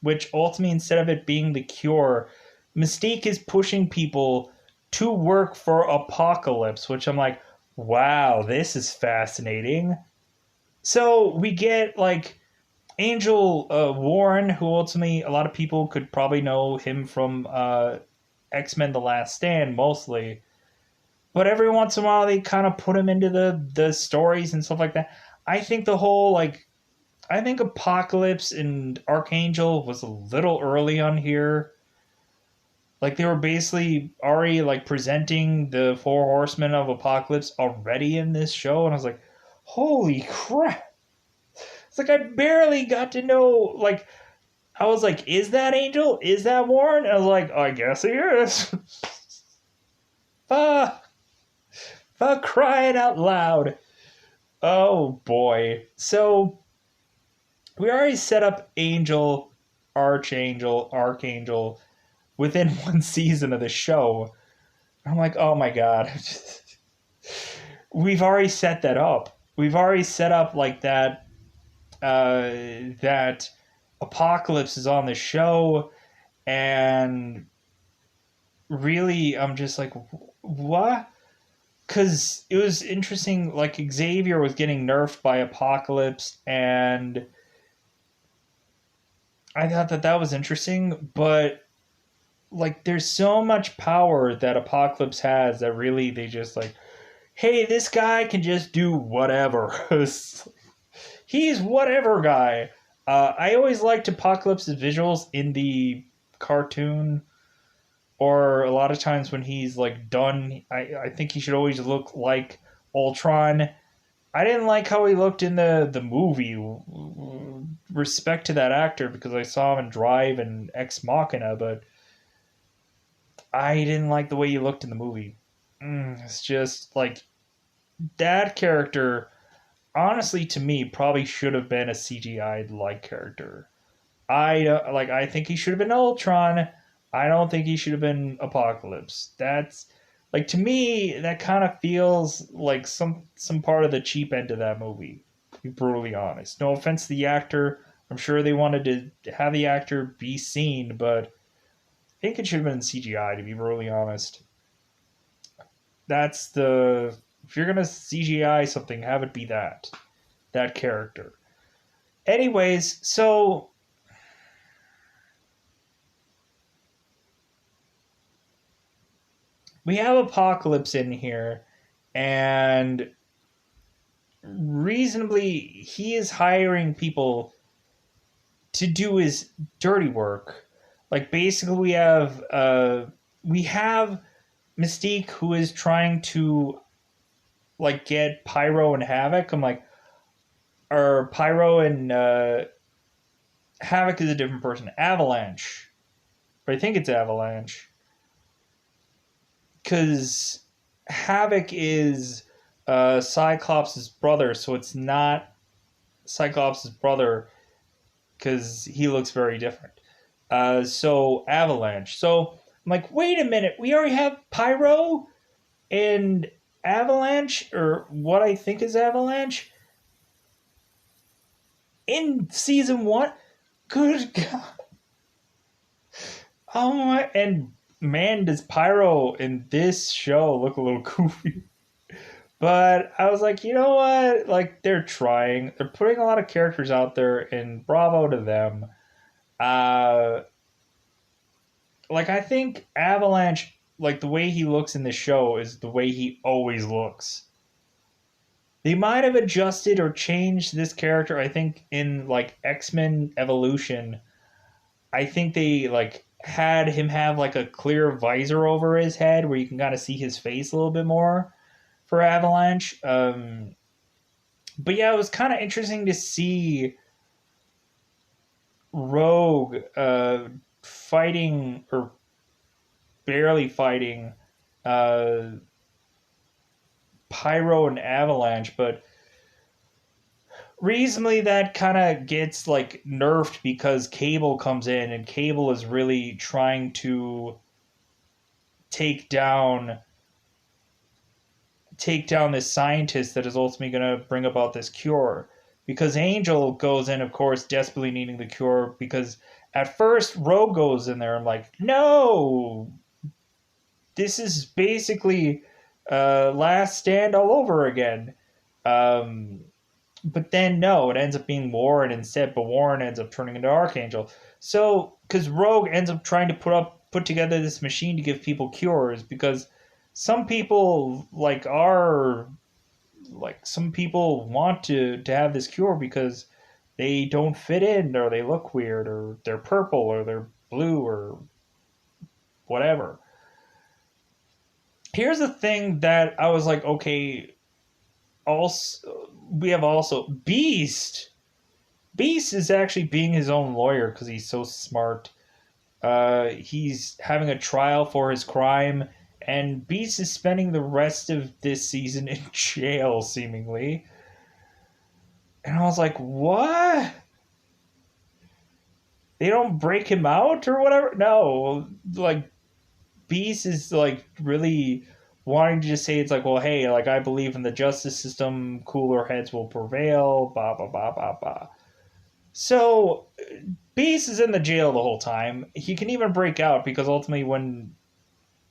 which ultimately, instead of it being the cure, Mystique is pushing people to work for Apocalypse, which I'm like, wow, this is fascinating. So we get like Angel Warren, who ultimately a lot of people could probably know him from X-Men: The Last Stand mostly, but every once in a while they kind of put him into the stories and stuff like that. I think the whole like I think Apocalypse and Archangel was a little early on here. Like, they were basically already like presenting the Four Horsemen of Apocalypse already in this show, and I was like, holy crap. It's like I barely got to know, like, I was like, is that Angel? Is that Warren? And I was like, I guess he is. Fuck. Fuck, crying out loud. Oh boy. So we already set up Angel, Archangel within one season of the show. I'm like, oh my god. We've already set that up. We've already set up like that Apocalypse is on the show, and really I'm just like, what? Because it was interesting, like Xavier was getting nerfed by Apocalypse, and I thought that that was interesting, but like there's so much power that Apocalypse has that really they just like, hey, this guy can just do whatever. He's whatever guy. I always liked Apocalypse's visuals in the cartoon, or a lot of times when he's like done. I think he should always look like Ultron. I didn't like how he looked in the movie. Respect to that actor because I saw him in Drive and Ex Machina, but I didn't like the way he looked in the movie. It's just like that character. Honestly, to me, probably should have been a CGI like character. I think he should have been Ultron. I don't think he should have been Apocalypse. That's like to me that kind of feels like some part of the cheap end of that movie. To be brutally honest. No offense to the actor. I'm sure they wanted to have the actor be seen, but I think it should have been CGI. To be brutally honest, that's the if you're gonna CGI something, have it be that character. Anyways, so we have Apocalypse in here, and reasonably, he is hiring people to do his dirty work. Like basically, we have Mystique who is trying to like get Pyro and Havoc. I'm like, or Pyro and Havoc is a different person. Avalanche, but I think it's Avalanche because Havoc is Cyclops' brother, so it's not Cyclops' brother because he looks very different. So Avalanche. So I'm like, wait a minute, we already have Pyro and Avalanche, or what I think is Avalanche, in season one. Good God. Oh my, and man, does Pyro in this show look a little goofy. But I was like, you know what? Like, they're trying. They're putting a lot of characters out there, and bravo to them. Uh, like, I think Avalanche, like, the way he looks in the show is the way he always looks. They might have adjusted or changed this character, I think, in, like, X Men Evolution. I think they, like, had him have, like, a clear visor over his head where you can kind of see his face a little bit more for Avalanche. But yeah, it was kind of interesting to see Rogue fighting or barely fighting uh, Pyro and Avalanche, but reasonably that kind of gets like nerfed because Cable comes in and Cable is really trying to take down this scientist that is ultimately going to bring about this cure. Because Angel goes in, of course, desperately needing the cure. Because at first, Rogue goes in there and like, no, this is basically Last Stand all over again. Um, but then no, it ends up being Warren instead. But Warren ends up turning into Archangel. So because Rogue ends up trying to put together this machine to give people cures because some people some people want to have this cure because they don't fit in or they look weird or they're purple or they're blue or whatever. Here's the thing that I was like, okay, also we have also Beast. Beast is actually being his own lawyer because he's so smart. He's having a trial for his crime, and Beast is spending the rest of this season in jail, seemingly. And I was like, what? They don't break him out or whatever? No. Like, Beast is, like, really wanting to just say, it's like, well, hey, like, I believe in the justice system, cooler heads will prevail, blah, blah, blah, blah, blah. So, Beast is in the jail the whole time. He can even break out because ultimately when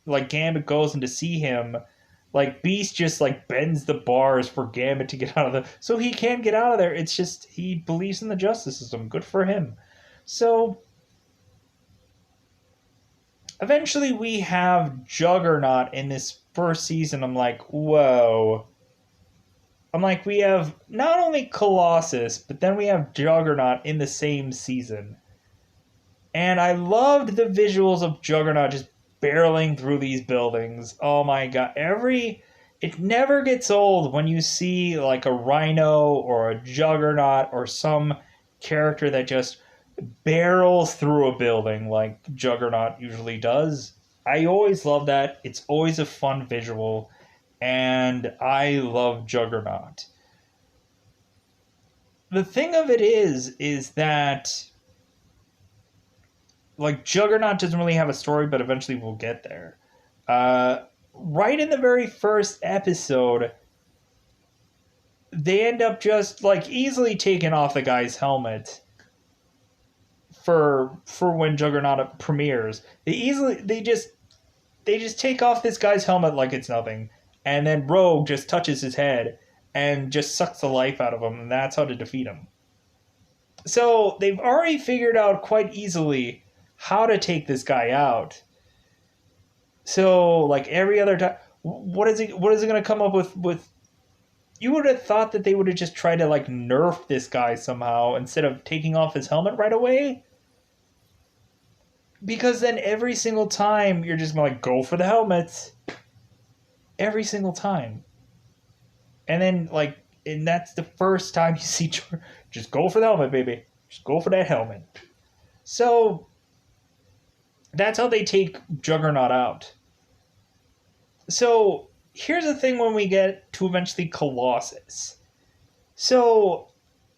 like Gambit goes in to see him, like Beast just like bends the bars for Gambit to get out of the so he can get out of there. It's just he believes in the justice system. Good for him. So eventually we have Juggernaut in this first season. I'm like, whoa. I'm like, we have not only Colossus, but then we have Juggernaut in the same season. And I loved the visuals of Juggernaut just barreling through these buildings. Oh my god. It never gets old when you see like a Rhino or a Juggernaut or some character that just barrels through a building like Juggernaut usually does. I always love that. It's always a fun visual, and I love Juggernaut. The thing of it is that like Juggernaut doesn't really have a story, but eventually we'll get there. Uh, right in the very first episode, they end up just like easily taking off the guy's helmet for when Juggernaut premieres. They just take off this guy's helmet like it's nothing, and then Rogue just touches his head and just sucks the life out of him, and that's how to defeat him. So they've already figured out quite easily how to take this guy out. So like every other time, what is it going to come up with? You would have thought that they would have just tried to like nerf this guy somehow instead of taking off his helmet right away. Because then every single time you're just going to like go for the helmets. Every single time. And then like and that's the first time you see just go for the helmet, baby. Just go for that helmet. So that's how they take Juggernaut out. So here's the thing when we get to eventually Colossus. So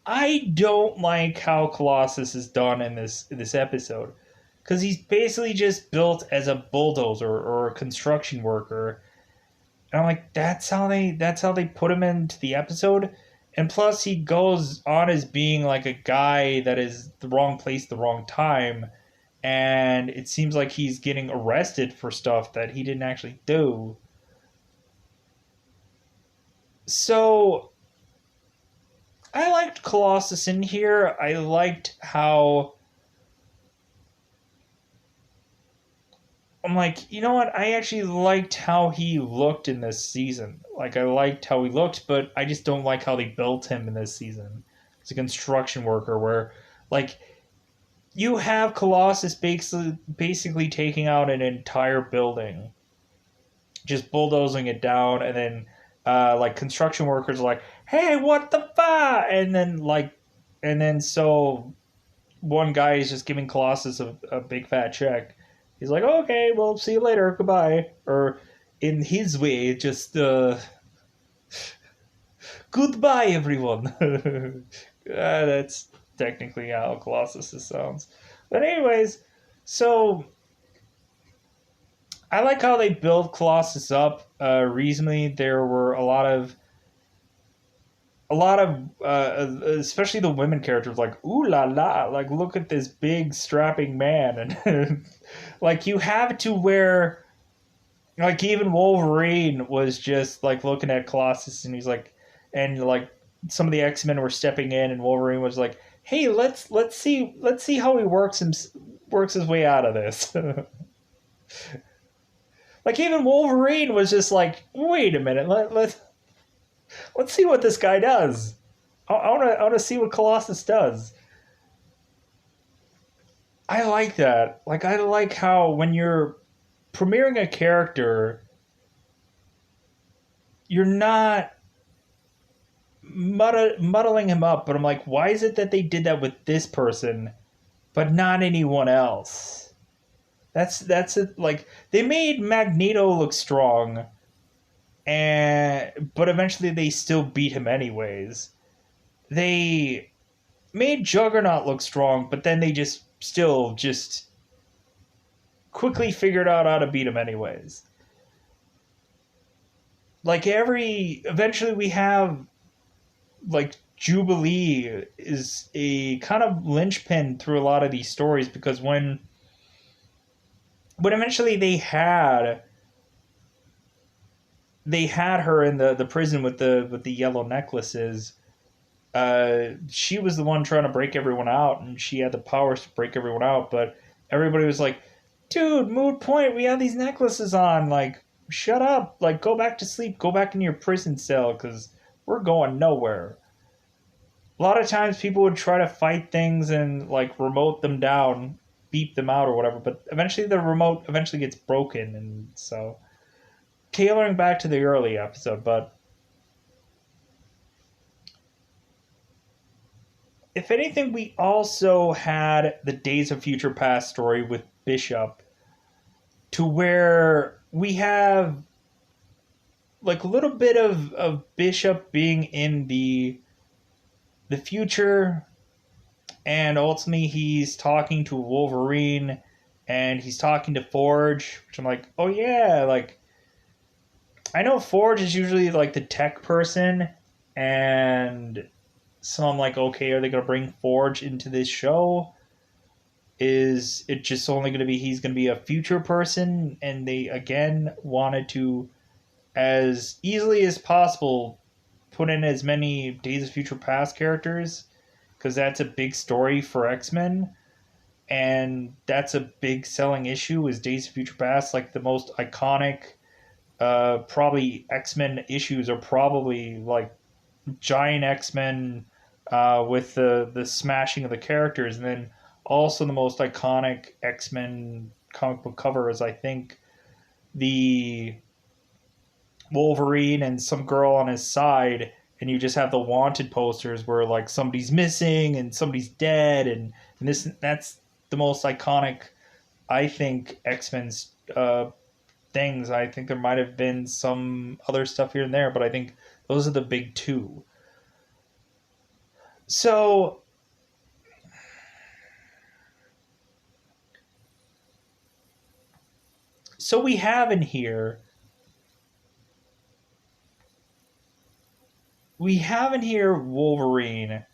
I don't like how Colossus is done in this episode. Because he's basically just built as a bulldozer or a construction worker. And I'm like, that's how they put him into the episode. And plus he goes on as being like a guy that is the wrong place, the wrong time. And it seems like he's getting arrested for stuff that he didn't actually do. So I liked Colossus in here. I liked how I'm like, you know what? I actually liked how he looked in this season. Like, I liked how he looked, but I just don't like how they built him in this season. As a construction worker, where, like, you have Colossus basically taking out an entire building, just bulldozing it down, and then, like, construction workers are like, hey, what the fuck? And then one guy is just giving Colossus a big fat check. He's like, okay, well, see you later, goodbye. Or in his way, just goodbye, everyone. That's technically how Colossus sounds. But anyways, so I like how they build Colossus up. Reasonably, there were a lot of especially the women characters like ooh la la, like look at this big strapping man, and like you have to wear, like even Wolverine was just like looking at Colossus and he's like, and like some of the X-Men were stepping in and Wolverine was like, hey, let's see how he works his way out of this. Like even Wolverine was just like, wait a minute, let's see what this guy does. I wanna see what Colossus does. I like that. Like I like how when you're premiering a character, you're not muddling him up. But I'm like, why is it that they did that with this person, but not anyone else? That's it. Like they made Magneto look strong, and but eventually they still beat him anyways. They made Juggernaut look strong, but then they just quickly figured out how to beat him anyways. Like eventually we have like Jubilee is a kind of linchpin through a lot of these stories because when eventually they had her in the prison with the yellow necklaces. she was the one trying to break everyone out, and she had the powers to break everyone out. But everybody was like, "Dude, moot point. We have these necklaces on. Like, shut up. Like, go back to sleep. Go back in your prison cell, because we're going nowhere." A lot of times, people would try to fight things and like remote them down, beep them out or whatever. But eventually, the remote eventually gets broken, and so tailoring back to the early episode, but if anything, we also had the Days of Future Past story with Bishop, to where we have like a little bit of Bishop being in the future, and ultimately he's talking to Wolverine and he's talking to Forge, which I'm like, oh yeah, like I know Forge is usually like the tech person, and so I'm like, okay, are they gonna bring Forge into this show? Is it just only going to be he's going to be a future person, and they again wanted to as easily as possible put in as many Days of Future Past characters, because that's a big story for X-Men, and that's a big selling issue is Days of Future Past. Like the most iconic probably X-Men issues are probably like giant X-Men with the smashing of the characters, and then also the most iconic X-Men comic book cover is I think the Wolverine and some girl on his side, and you just have the wanted posters where like somebody's missing and somebody's dead, and this that's the most iconic I think X-Men's things. I think there might have been some other stuff here and there, but I think those are the big two. So so we have in here Wolverine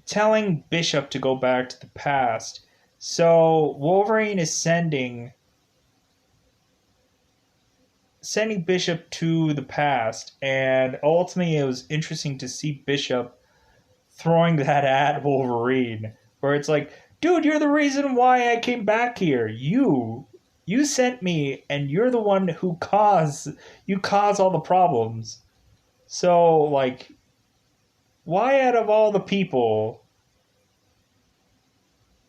telling Bishop to go back to the past. So Wolverine is sending Bishop to the past, and ultimately it was interesting to see Bishop throwing that at Wolverine, where it's like, dude, you're the reason why I came back here. You sent me, and you're the one who caused all the problems. So like, why out of all the people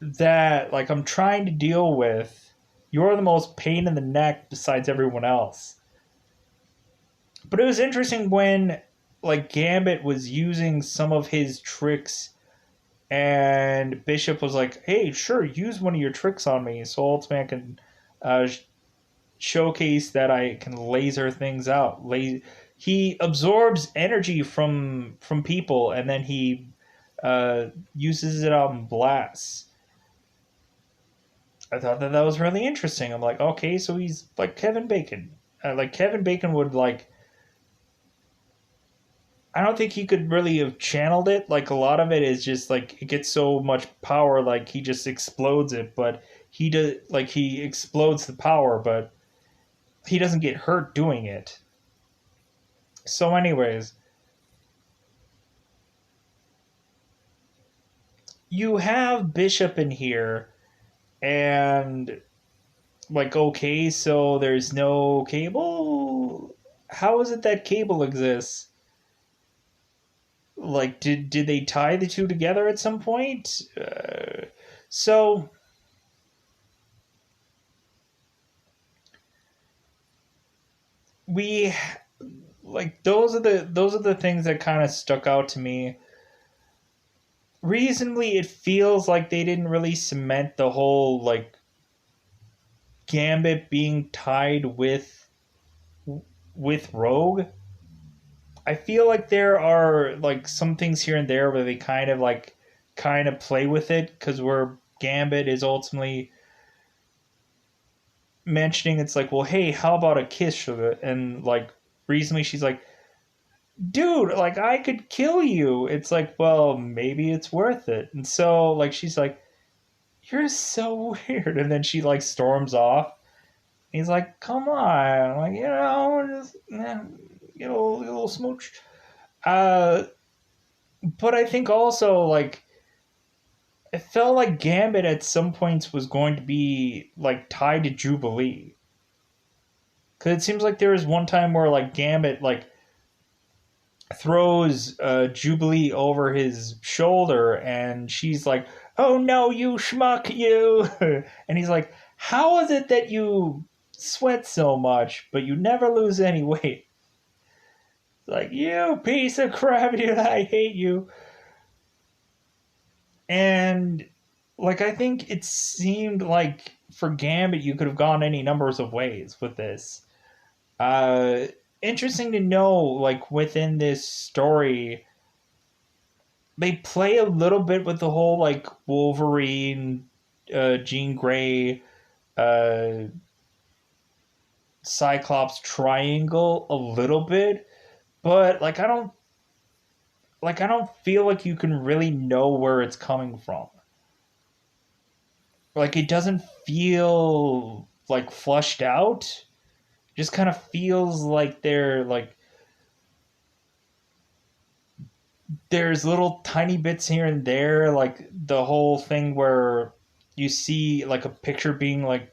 that like I'm trying to deal with, you're the most pain in the neck besides everyone else? But it was interesting when like Gambit was using some of his tricks, and Bishop was like, "Hey, sure, use one of your tricks on me, so ultimately I can uh, showcase that I can laser things out." He absorbs energy from people, and then he uses it on blasts. I thought that that was really interesting. I'm like, okay, so he's like Kevin Bacon. Like Kevin Bacon would like. I don't think he could really have channeled it. Like a lot of it is just like it gets so much power, like he just explodes it. But he explodes the power, but he doesn't get hurt doing it. So, anyways, you have Bishop in here, and like, okay, so there's no Cable. How is it that Cable exists? Like, did they tie the two together at some point? So we like those are the things that kind of stuck out to me. Reasonably, it feels like they didn't really cement the whole like Gambit being tied with Rogue. I feel like there are like some things here and there where they kind of play with it, because where Gambit is ultimately mentioning it's like, well, hey, how about a kiss, sugar? And like recently she's like, dude, like I could kill you. It's like, well, maybe it's worth it. And so like she's like, you're so weird. And then she like storms off. He's like, come on, like, just get a little smooch. Uh, but I think also like it felt like Gambit at some points was going to be like tied to Jubilee. Cause it seems like there was one time where like Gambit like throws Jubilee over his shoulder, and she's like, "Oh no, you schmuck, you!" And he's like, "How is it that you sweat so much, but you never lose any weight?" It's like, "You piece of crap, dude, I hate you." And like, I think it seemed like for Gambit, you could have gone any numbers of ways with this. Uh, Interesting to know, like within this story, they play a little bit with the whole like Wolverine, Jean Grey, uh, Cyclops triangle a little bit, but I don't feel like you can really know where it's coming from. Like it doesn't feel like flushed out. It just kind of feels like there's little tiny bits here and there, like the whole thing where you see like a picture being like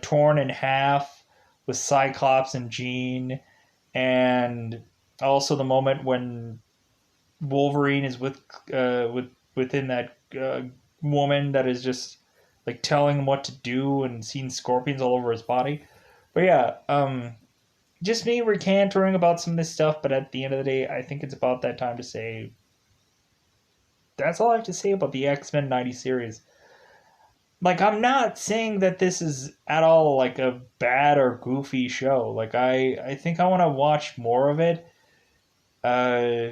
torn in half with Cyclops and Jean, and also the moment when Wolverine is within that woman that is just like telling him what to do and seeing scorpions all over his body. But yeah, just me recanting about some of this stuff. But at the end of the day, I think it's about that time to say that's all I have to say about the X-Men '90 series. Like, I'm not saying that this is at all like a bad or goofy show. Like I think I want to watch more of it. uh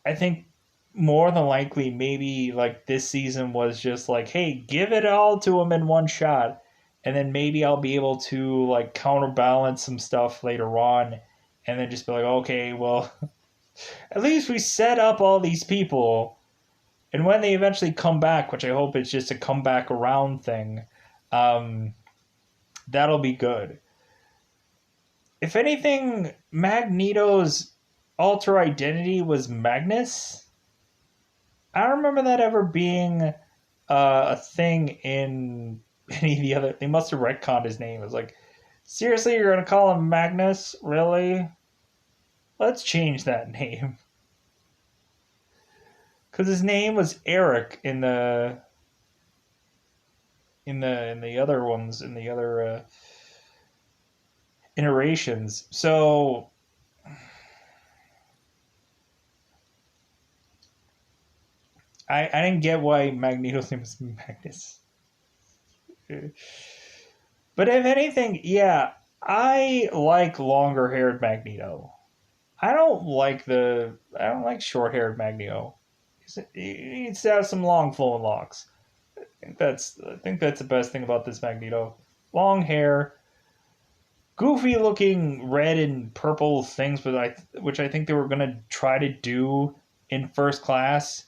I think more than likely maybe like this season was just like, hey, give it all to him in one shot, and then maybe I'll be able to like counterbalance some stuff later on, and then just be like, okay, well, at least we set up all these people, and when they eventually come back, which I hope it's just a comeback around thing, um, that'll be good. If anything, Magneto's alter identity was Magnus. I don't remember that ever being a thing in any of the other. They must have retconned his name. It was like, seriously, you're gonna call him Magnus? Really? Let's change that name. Because his name was Eric in the other ones, in the other iterations. So I didn't get why Magneto's name was Magnus. But if anything, yeah, I like longer haired Magneto. I don't like short haired Magneto. He needs to have some long flowing locks. I think that's the best thing about this Magneto. Long hair, goofy looking red and purple things, which I think they were gonna try to do in First Class.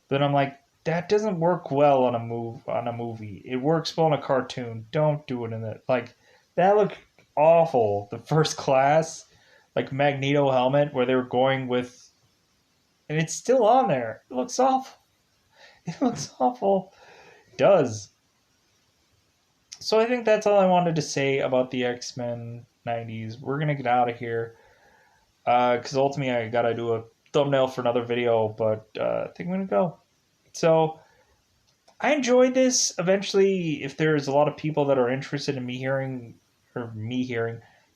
But I'm like, that doesn't work well on a movie. It works well in a cartoon. Don't do it in it. Like that looked awful. The First Class, like Magneto helmet, where they were going with, and it's still on there. It looks awful. It looks awful. It does. So I think that's all I wanted to say about the X Men '90s. We're gonna get out of here because ultimately I gotta do a thumbnail for another video, but I think I'm gonna go. So I enjoyed this. Eventually, if there's a lot of people that are interested in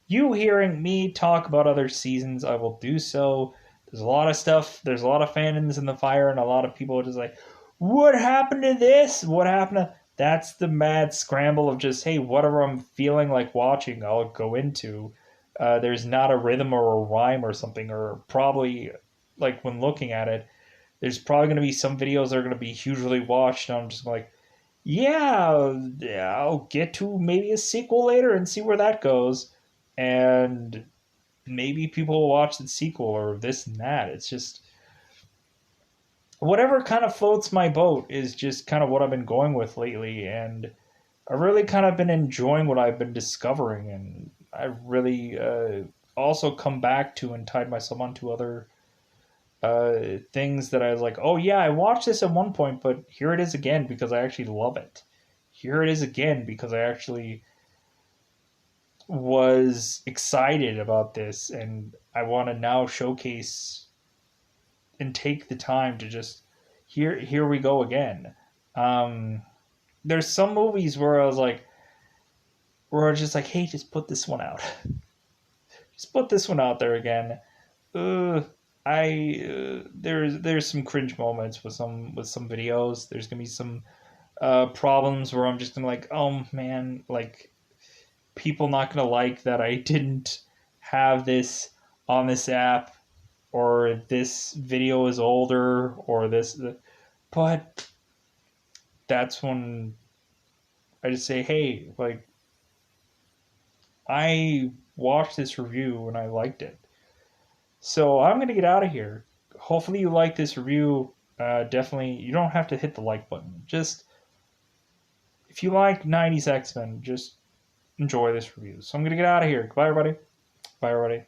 you hearing me talk about other seasons, I will do so. There's a lot of stuff. There's a lot of fandoms in the fire, and a lot of people are just like, "What happened to this? What happened to?" That's the mad scramble of just, hey, whatever I'm feeling like watching, I'll go into. There's not a rhythm or a rhyme or something, or probably like when looking at it, there's probably going to be some videos that are going to be hugely watched, and I'm just like, yeah, I'll get to maybe a sequel later and see where that goes. And maybe people will watch the sequel or this and that. It's just whatever kind of floats my boat is just kind of what I've been going with lately. And I've really kind of been enjoying what I've been discovering. And I really also come back to and tied myself onto other things that I was like, oh yeah, I watched this at one point, but here it is again because I actually love it. Here it is again because I actually was excited about this, and I want to now showcase and take the time to just here we go again. Um, there's some movies where I was like, where I was just like, hey, just put this one out, just put this one out there again. Uh, there's some cringe moments with some videos. There's gonna be some problems where I'm just gonna like, oh man, like people not gonna like that I didn't have this on this app, or this video is older, or this, but that's when I just say, hey, like I watched this review and I liked it. So I'm gonna get out of here. Hopefully you like this review. Definitely, you don't have to hit the like button. Just if you like 90s X Men, just enjoy this review. So I'm gonna get out of here. Goodbye, everybody. Bye, everybody.